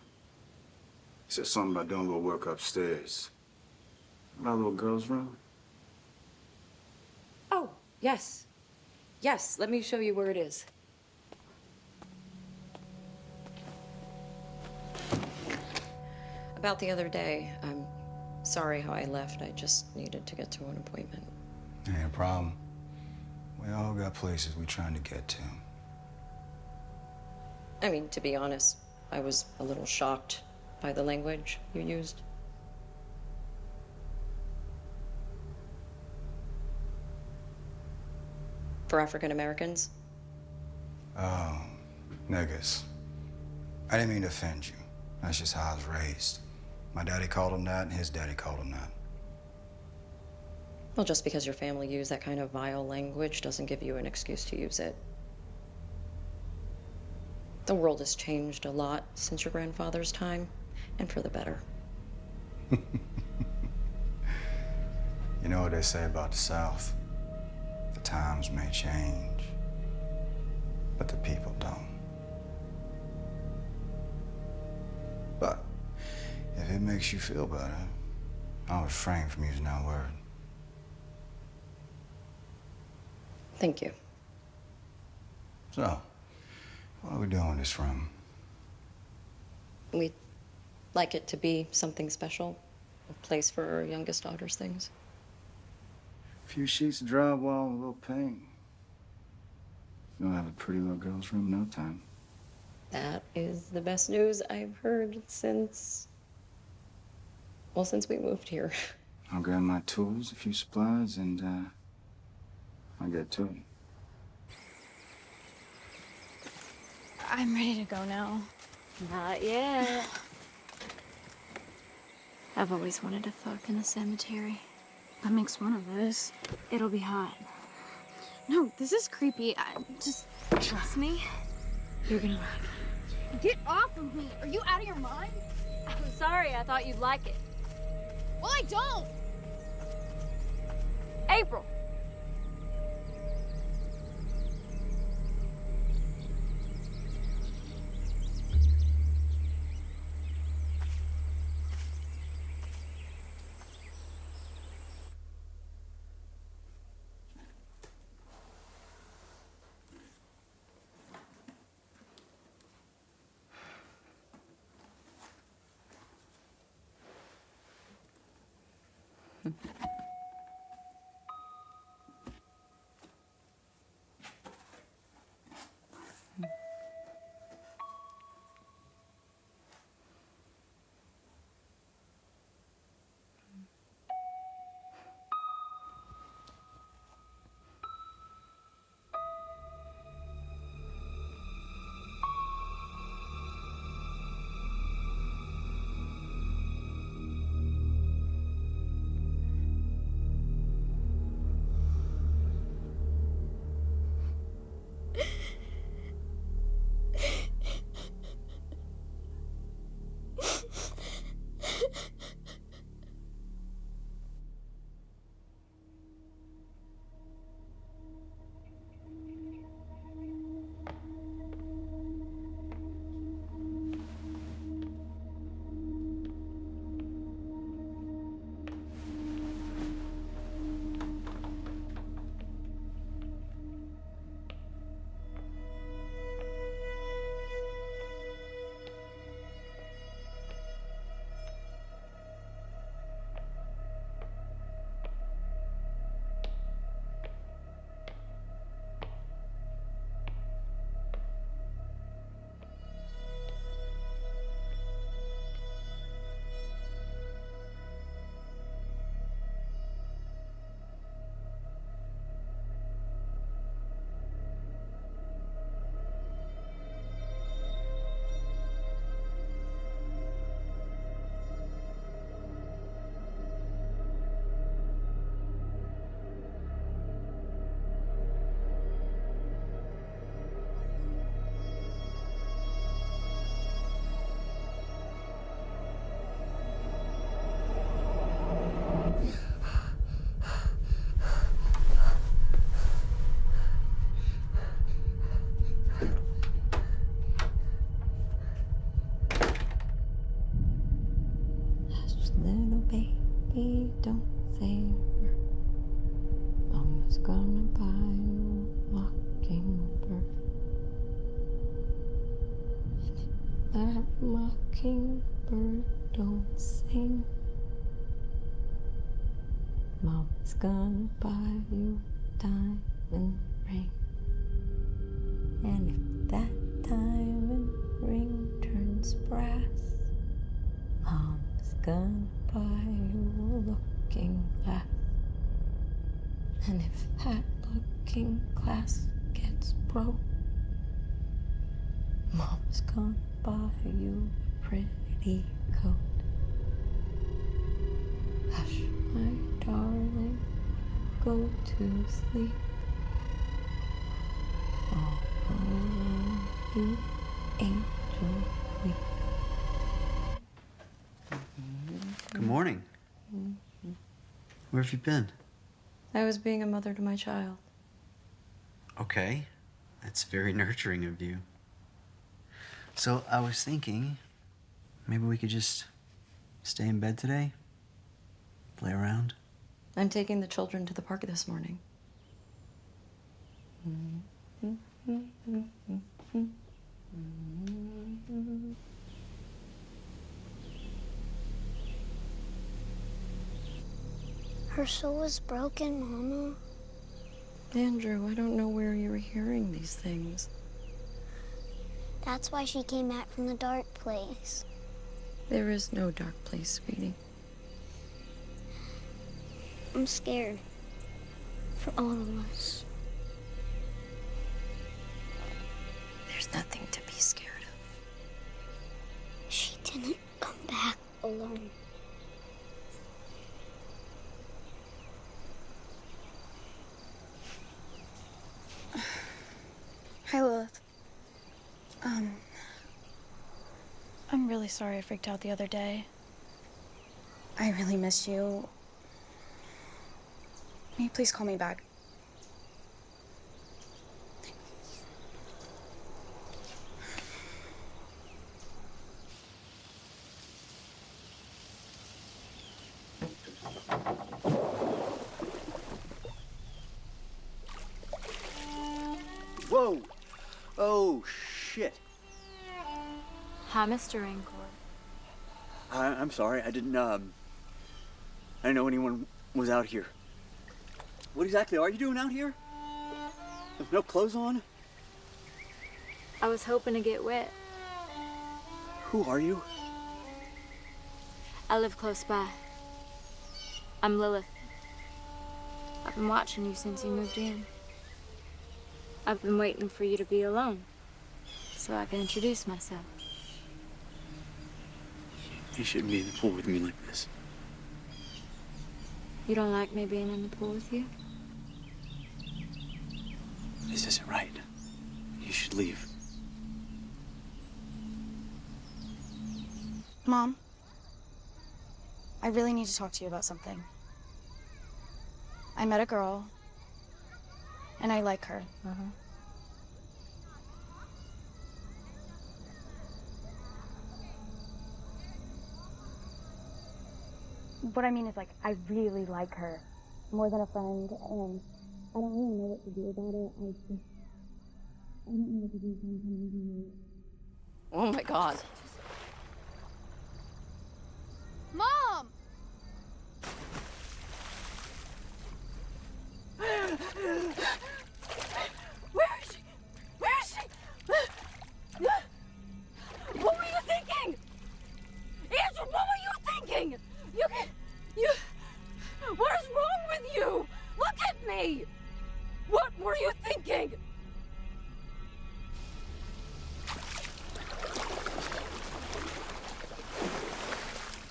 He said something about doing a little work upstairs. About a little girl's room? Oh, yes. Yes, let me show you where it is. About the other day, I'm sorry how I left. I just needed to get to an appointment. Ain't a problem. We all got places we're trying to get to. I mean, to be honest, I was a little shocked by the language you used. For African Americans? Oh, niggas. I didn't mean to offend you. That's just how I was raised. My daddy called him that, and his daddy called him that. Well, just because your family used that kind of vile language doesn't give you an excuse to use it. The world has changed a lot since your grandfather's time, and for the better. You know what they say about the South? The times may change, but the people don't. But if it makes you feel better, I'll refrain from using that word. Thank you. So, what are we doing with this room? We'd like it to be something special, a place for our youngest daughter's things. A few sheets of drywall and a little paint. You'll have a pretty little girl's room in no time. That is the best news I've heard since we moved here. I'll grab my tools, a few supplies, and I'll get to it. I'm ready to go now. Not yet. I've always wanted to fuck in a cemetery. That makes one of us. It'll be hot. No, this is creepy. Just trust me. You're gonna like it. Get off of me! Are you out of your mind? I'm sorry, I thought you'd like it. Well, I don't! April! thing. Mama's gonna buy you a mockingbird. And if that mockingbird don't sing, Mama's gonna buy you a diamond ring. And if that diamond ring turns brass, Mom's gonna buy you a looking glass. And if that looking glass gets broke, Mom's gonna buy you a pretty coat. Hush, my darling, go to sleep. All alone, you angel weep. Good morning. Where have you been? I was being a mother to my child. Okay, that's very nurturing of you. So I was thinking, maybe we could just stay in bed today? Play around? I'm taking the children to the park this morning. Her soul is broken, Mama. Andrew, I don't know where you're hearing these things. That's why she came back from the dark place. There is no dark place, sweetie. I'm scared. For all of us. There's nothing to be scared of. She didn't come back alone. Hi, Lilith. I'm really sorry I freaked out the other day. I really miss you. May you please call me back? Whoa! Oh, shit. Hi, Mr. Raincourt. I'm sorry, I didn't know anyone was out here. What exactly are you doing out here? With no clothes on? I was hoping to get wet. Who are you? I live close by. I'm Lilith. I've been watching you since you moved in. I've been waiting for you to be alone so I can introduce myself. You shouldn't be in the pool with me like this. You don't like me being in the pool with you? This isn't right. You should leave. Mom, I really need to talk to you about something. I met a girl, and I like her. What I mean is, like, I really like her. More than a friend, and I don't really know what to do about it. I don't know what to do if I'm coming to you. Oh my God. Mom! Where is she? Where is she? What were you thinking? Andrew, what were you thinking? You, what is wrong with you? Look at me! What were you thinking?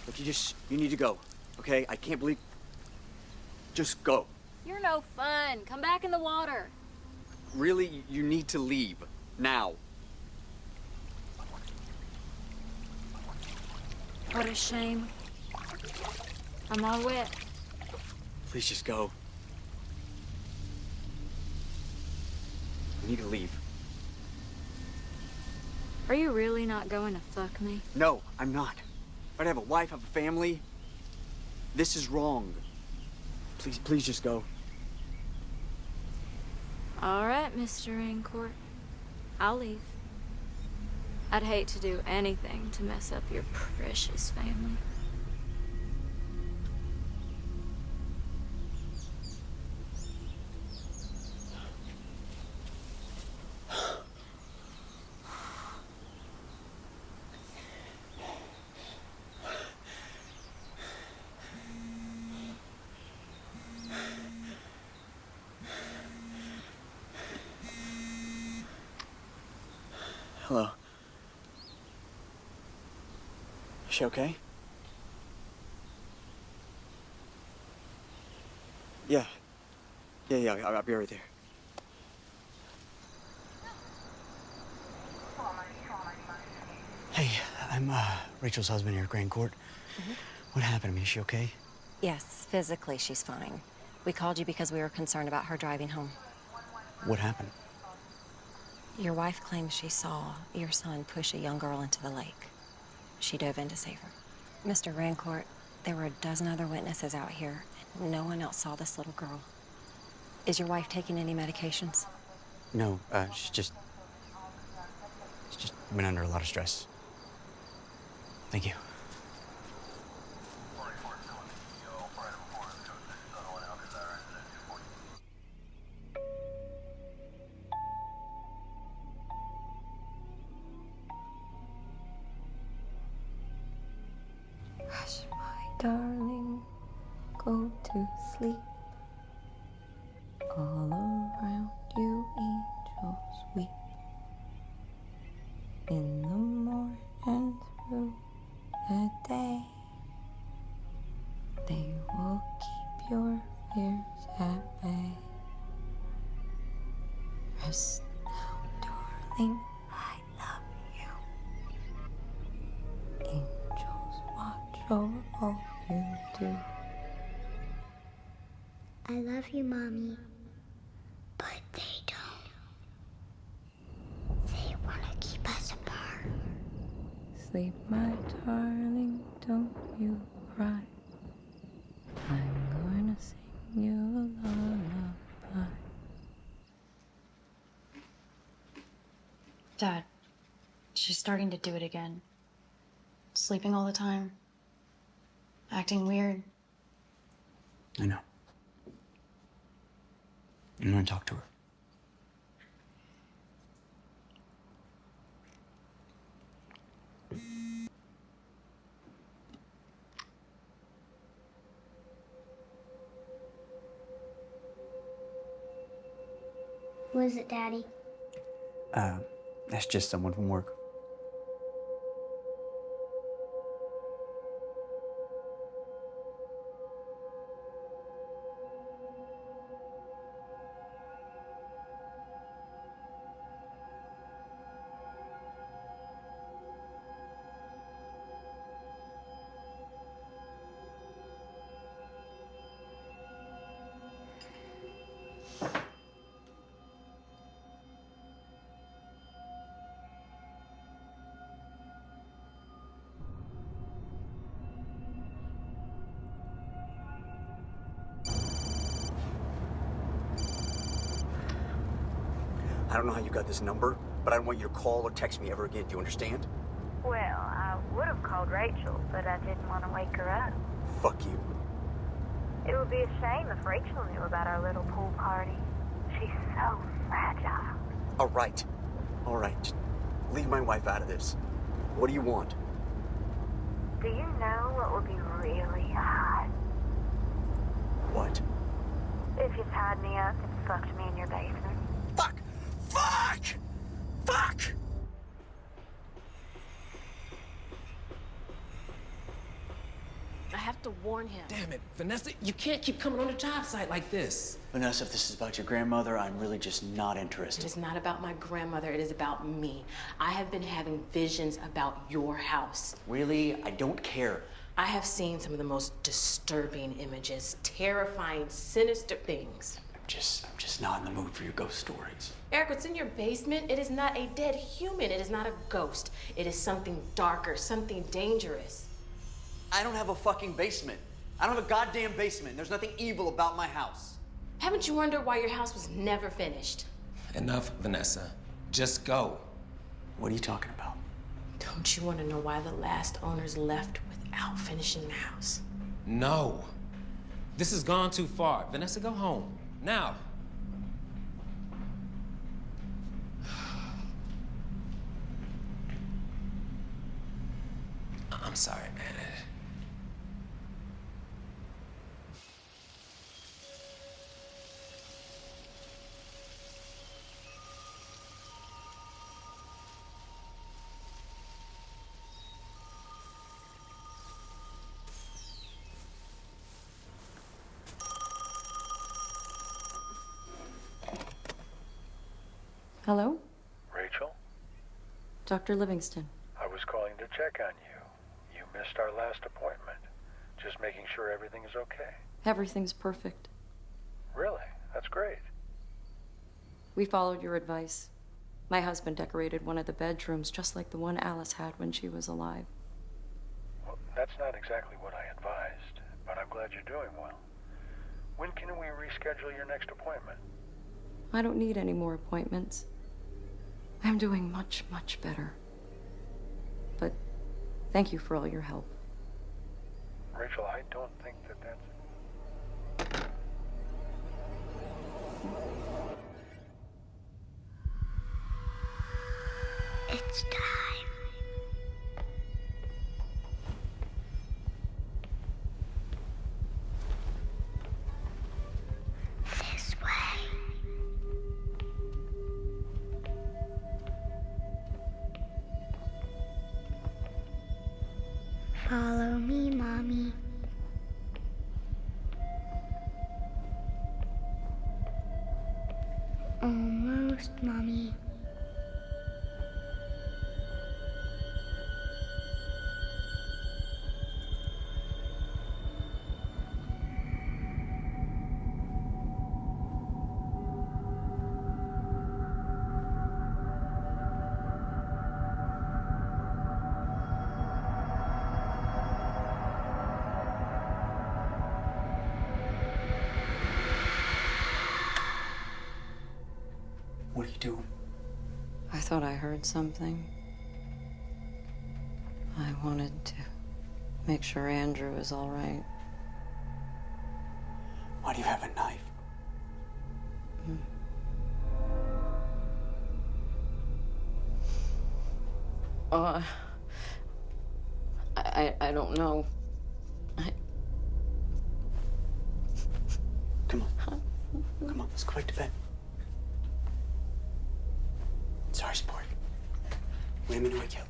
Look, you need to go, okay? I can't believe... Just go. You're no fun. Come back in the water. Really, you need to leave. Now. What a shame. I'm all wet. Please just go. You need to leave. Are you really not going to fuck me? No, I'm not. I have a wife, I have a family. This is wrong. Please just go. All right, Mr. Rancourt. I'll leave. I'd hate to do anything to mess up your precious family. Hello. Is she okay? Yeah. Yeah, I'll be right there. Hey, I'm Rachel's husband here at Grand Court. What happened to me? Is she okay? Yes, physically she's fine. We called you because we were concerned about her driving home. What happened? Your wife claims she saw your son push a young girl into the lake. She dove in to save her. Mr. Rancourt, there were a dozen other witnesses out here, and no one else saw this little girl. Is your wife taking any medications? No, she's just been under a lot of stress. Thank you. Hush, my darling, go to sleep. All around you, angels weep. In the morning through the day, they will keep your fears at bay. Rest now, darling, I love you. Angels watch over all you do. I love you, Mommy. But they don't. They want to keep us apart. Sleep, my darling, don't you cry. I'm going to sing you a lullaby. Dad, she's starting to do it again. Sleeping all the time. Acting weird. I know. I'm gonna talk to her. Who is it, Daddy? That's just someone from work. I don't know how you got this number, but I don't want you to call or text me ever again. Do you understand? Well, I would have called Rachel, but I didn't want to wake her up. Fuck you. It would be a shame if Rachel knew about our little pool party. She's so fragile. All right. Just leave my wife out of this. What do you want? Do you know what would be really hot? What? If you tied me up and fucked me in your basement. Fuck! I have to warn him. Damn it, Vanessa, you can't keep coming on the job site like this. Vanessa, if this is about your grandmother, I'm really just not interested. It is not about my grandmother, it is about me. I have been having visions about your house. Really? I don't care. I have seen some of the most disturbing images, terrifying, sinister things. I'm just not in the mood for your ghost stories. Eric, what's in your basement? It is not a dead human. It is not a ghost. It is something darker, something dangerous. I don't have a fucking basement. I don't have a goddamn basement. There's nothing evil about my house. Haven't you wondered why your house was never finished? Enough, Vanessa. Just go. What are you talking about? Don't you want to know why the last owners left without finishing the house? No. This has gone too far. Vanessa, go home. Now. I'm sorry, man. Hello? Rachel, Dr. Livingston. I was calling to check on you. You missed our last appointment. Just making sure everything is okay. Everything's perfect. Really? That's great. We followed your advice. My husband decorated one of the bedrooms just like the one Alice had when she was alive. Well, that's not exactly what I advised, but I'm glad you're doing well. When can we reschedule your next appointment? I don't need any more appointments. I'm doing much, much better. But thank you for all your help. Rachel, I don't think that that's... It's time. This way. Follow me, Mommy. Almost, Mommy. What are you doing? I thought I heard something. I wanted to make sure Andrew is all right. Why do you have a knife? I don't know. Come on. Come on, let's go back to bed. Sorry, sport. We didn't mean to wake you up.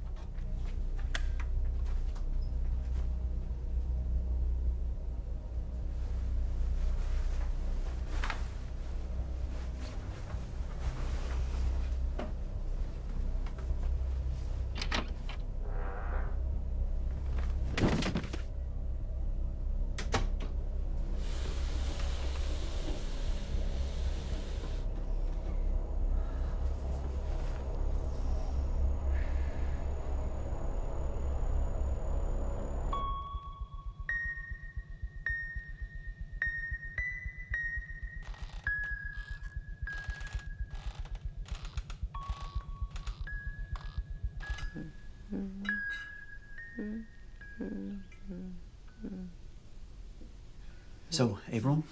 So, April,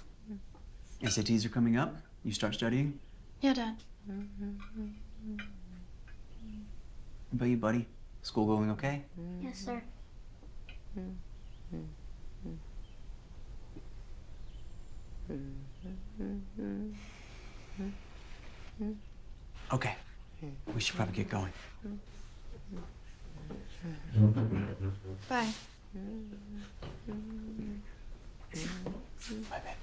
SATs are coming up. You start studying? Yeah, Dad. What about you, buddy? School going okay? Yes, sir. Okay. We should probably get going. Bye. Bye, babe.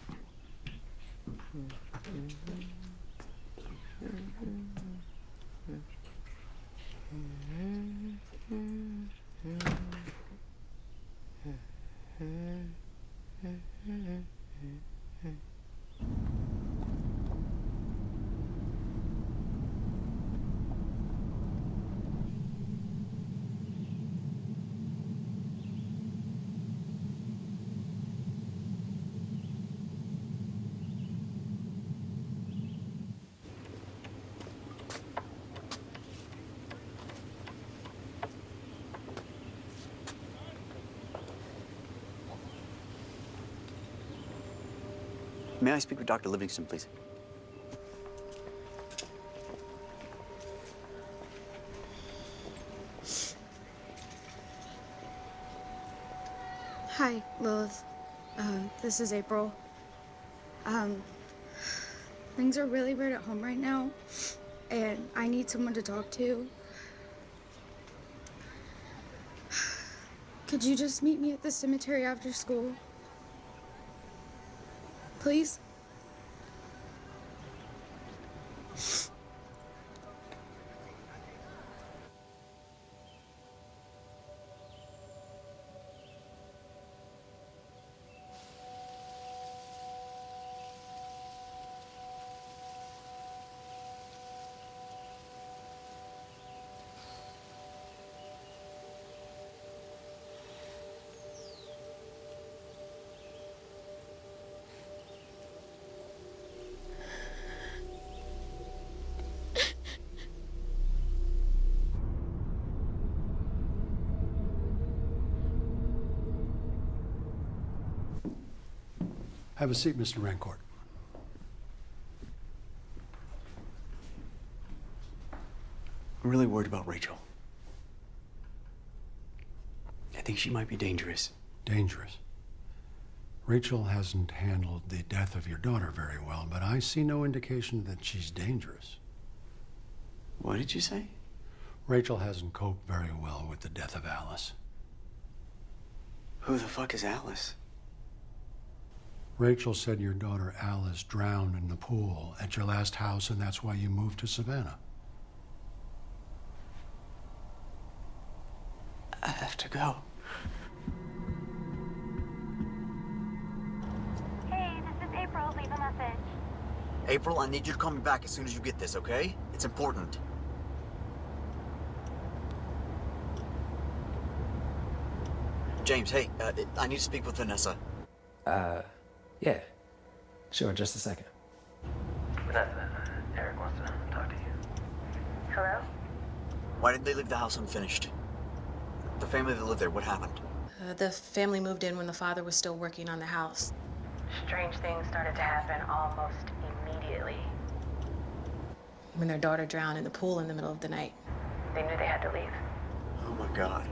May I speak with Dr. Livingston, please? Hi, Lilith. This is April. Things are really weird at home right now, and I need someone to talk to. Could you just meet me at the cemetery after school? Please? Have a seat, Mr. Rancourt. I'm really worried about Rachel. I think she might be dangerous. Dangerous. Rachel hasn't handled the death of your daughter very well, but I see no indication that she's dangerous. What did you say? Rachel hasn't coped very well with the death of Alice. Who the fuck is Alice? Rachel said your daughter Alice drowned in the pool at your last house, and that's why you moved to Savannah. I have to go. Hey, this is April. Leave a message. April, I need you to call me back as soon as you get this, okay? It's important. James, hey, I need to speak with Vanessa. Yeah. Sure, just a second. Vanessa, Eric wants to talk to you. Hello? Why did they leave the house unfinished? The family that lived there, what happened? The family moved in when the father was still working on the house. Strange things started to happen almost immediately. When their daughter drowned in the pool in the middle of the night. They knew they had to leave. Oh my God.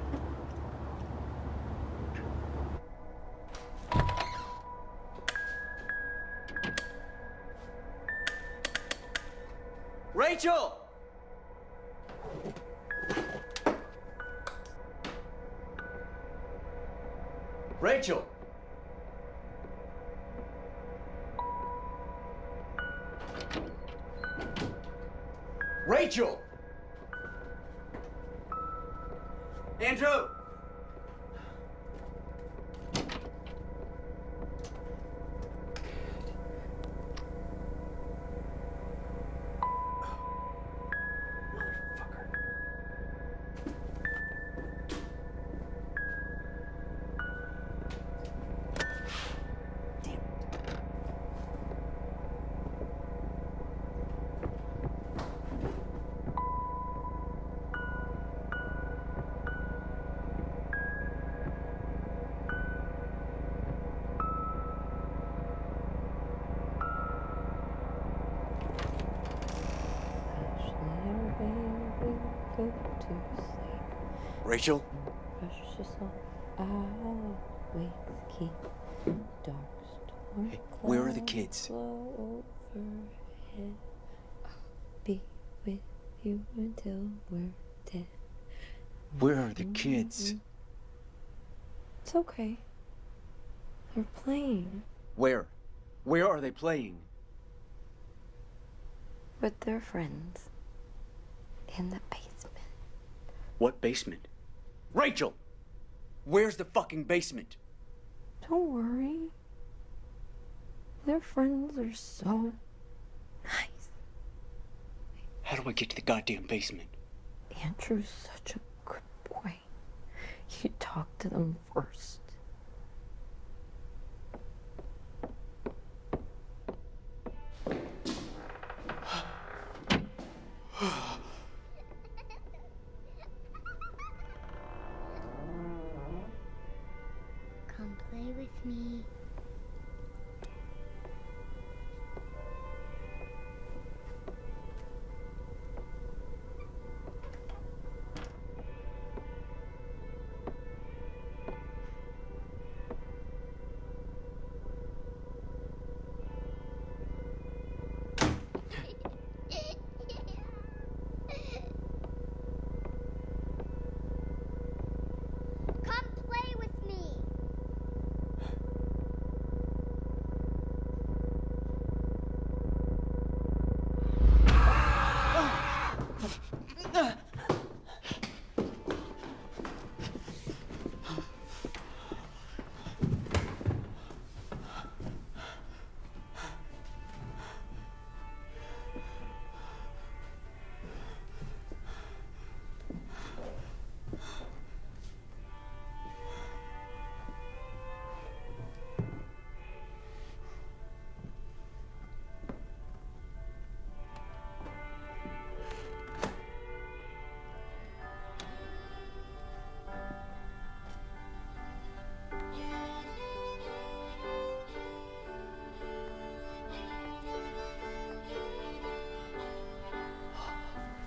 Rachel! Rachel! Rachel! Andrew! Rachel? Hey, where are the kids? Be with you until we're dead. Where are the kids? It's okay. They're playing. Where? Where are they playing? With their friends. In the basement. What basement? Rachel! Where's the fucking basement? Don't worry. Their friends are so nice. How do I get to the goddamn basement? Andrew's such a good boy. You talk to them first. Come play with me.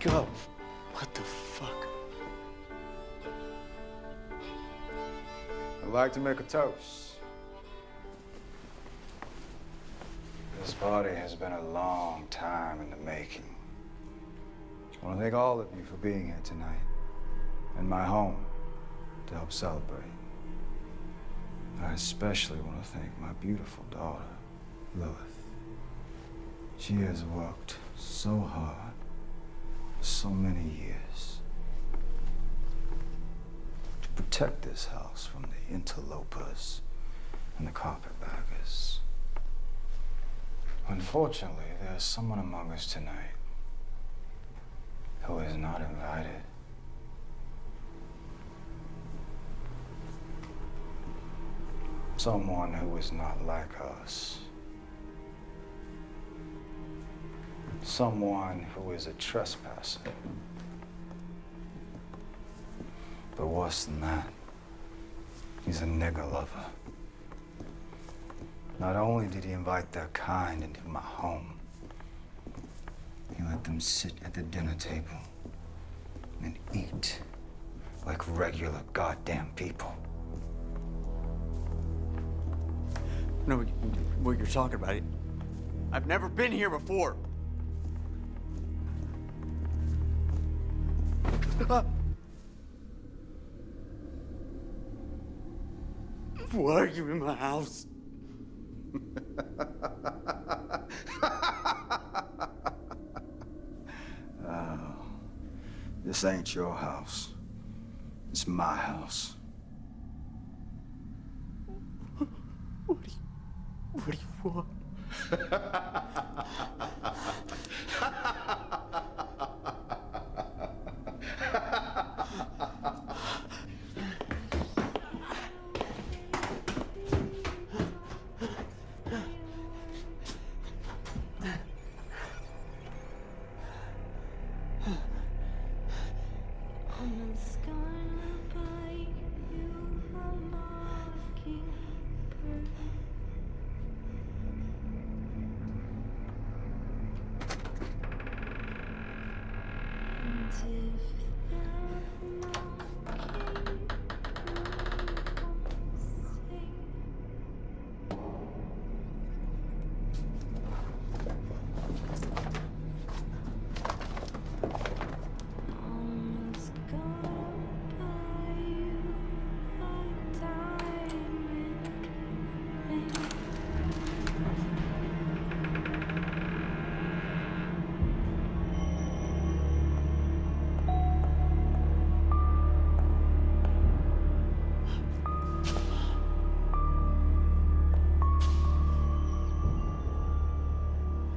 up. What the fuck? I'd like to make a toast. This party has been a long time in the making. I want to thank all of you for being here tonight in my home to help celebrate. I especially want to thank my beautiful daughter, Lilith. She has worked so hard for so many years to protect this house from the interlopers and the carpetbaggers. Unfortunately, there's someone among us tonight who is not invited. Someone who is not like us. Someone who is a trespasser. But worse than that, he's a nigger lover. Not only did he invite their kind into my home, he let them sit at the dinner table and eat like regular goddamn people. I know what you're talking about. I've never been here before. Why are you in my house? This ain't your house. It's my house. What do you want?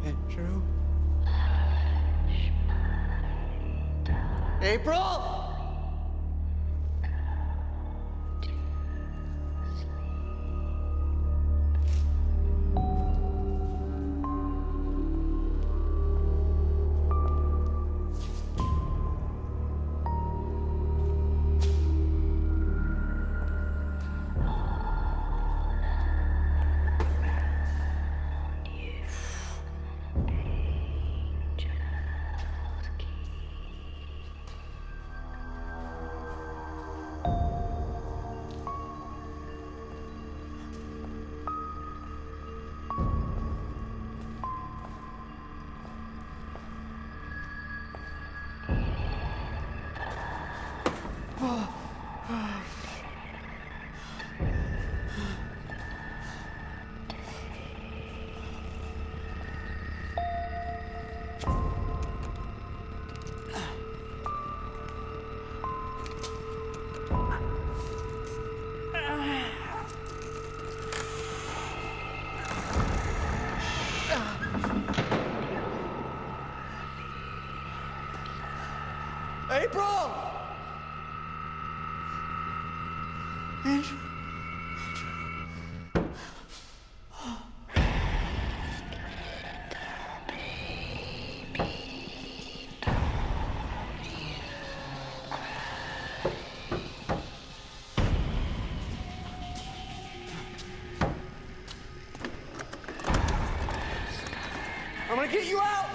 Andrew? April! April! Andrew? I'm gonna get you out!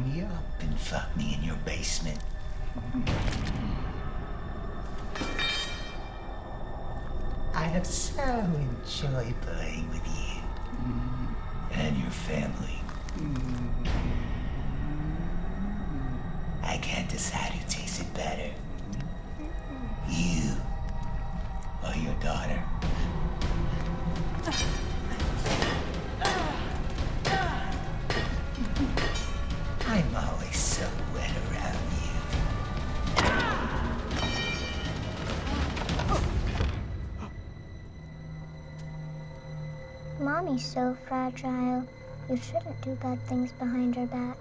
me up and fuck me in your basement. I have so enjoyed playing with you and your family. I can't decide who tastes it better. You or your daughter. I'm always so wet around you. Mommy's so fragile. You shouldn't do bad things behind her back.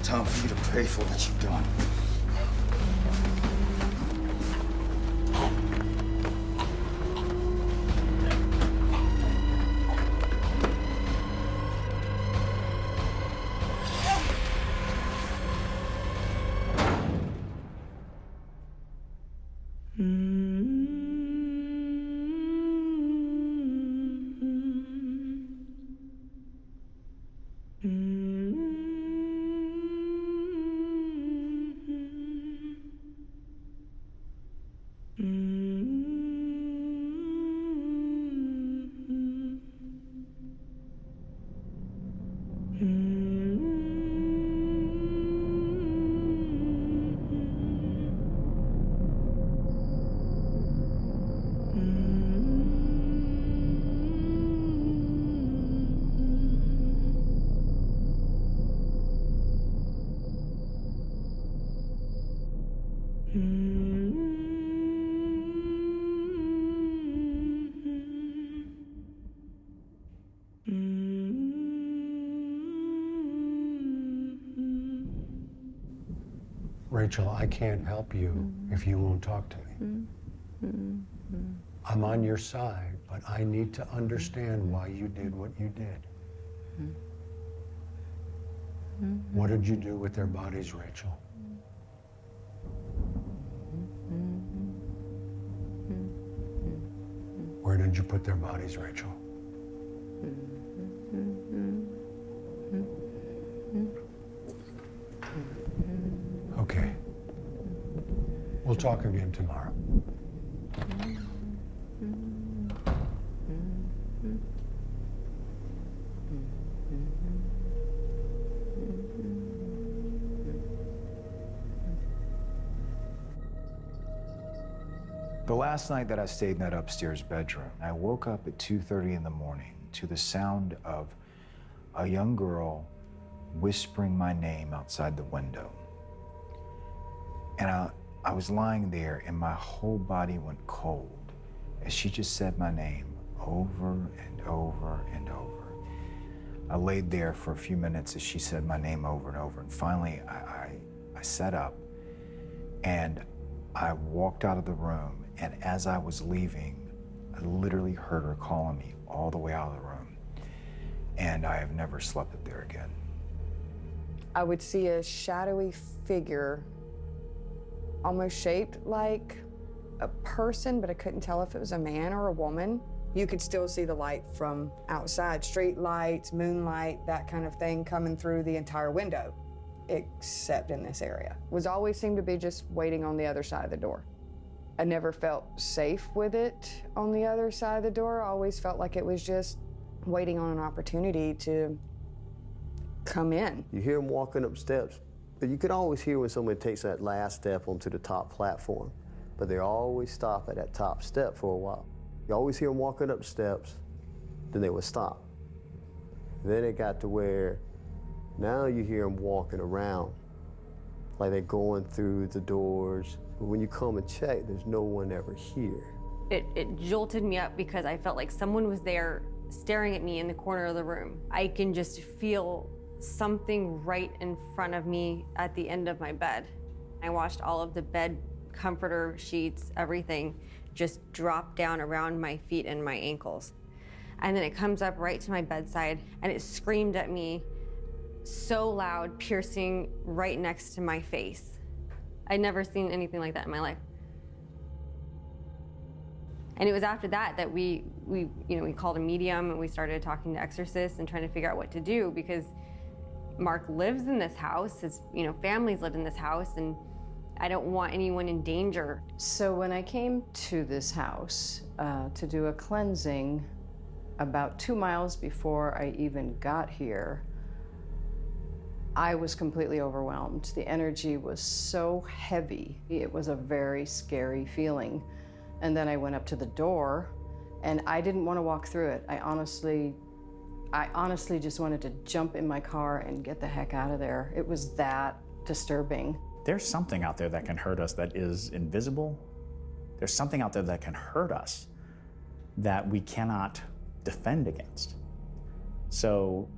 Time for you to pay for what you've done. Rachel, I can't help you if you won't talk to me. I'm on your side, but I need to understand why you did what you did. What did you do with their bodies, Rachel? Where did you put their bodies, Rachel? Okay. We'll talk again tomorrow. The last night that I stayed in that upstairs bedroom, I woke up at 2:30 in the morning to the sound of a young girl whispering my name outside the window. And I was lying there and my whole body went cold as she just said my name over and over and over. I laid there for a few minutes as she said my name over and over, and finally I sat up and I walked out of the room, and as I was leaving, I literally heard her calling me all the way out of the room, and I have never slept up there again. I would see a shadowy figure, almost shaped like a person, but I couldn't tell if it was a man or a woman. You could still see the light from outside, street lights, moonlight, that kind of thing coming through the entire window, except in this area. Was always seemed to be just waiting on the other side of the door. I never felt safe with it on the other side of the door. I always felt like it was just waiting on an opportunity to come in. You hear them walking up steps, but you can always hear when someone takes that last step onto the top platform, but they always stop at that top step for a while. You always hear them walking up steps, then they would stop. Then it got to where now you hear them walking around, like they're going through the doors. But when you come and check, there's no one ever here. It jolted me up because I felt like someone was there staring at me in the corner of the room. I can just feel something right in front of me at the end of my bed. I watched all of the bed comforter sheets, everything, just drop down around my feet and my ankles. And then it comes up right to my bedside and it screamed at me so loud, piercing right next to my face. I'd never seen anything like that in my life. And it was after that that we called a medium and we started talking to exorcists and trying to figure out what to do, because Mark lives in this house, his family's lived in this house, and I don't want anyone in danger. So when I came to this house to do a cleansing, about 2 miles before I even got here, I was completely overwhelmed. The energy was so heavy. It was a very scary feeling. And then I went up to the door and I didn't want to walk through it. I honestly just wanted to jump in my car and get the heck out of there. It was that disturbing. There's something out there that can hurt us that is invisible. There's something out there that can hurt us that we cannot defend against. So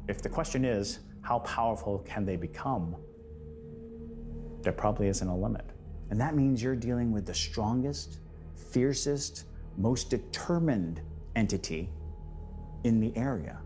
if the question is, how powerful can they become? There probably isn't a limit. And that means you're dealing with the strongest, fiercest, most determined entity in the area.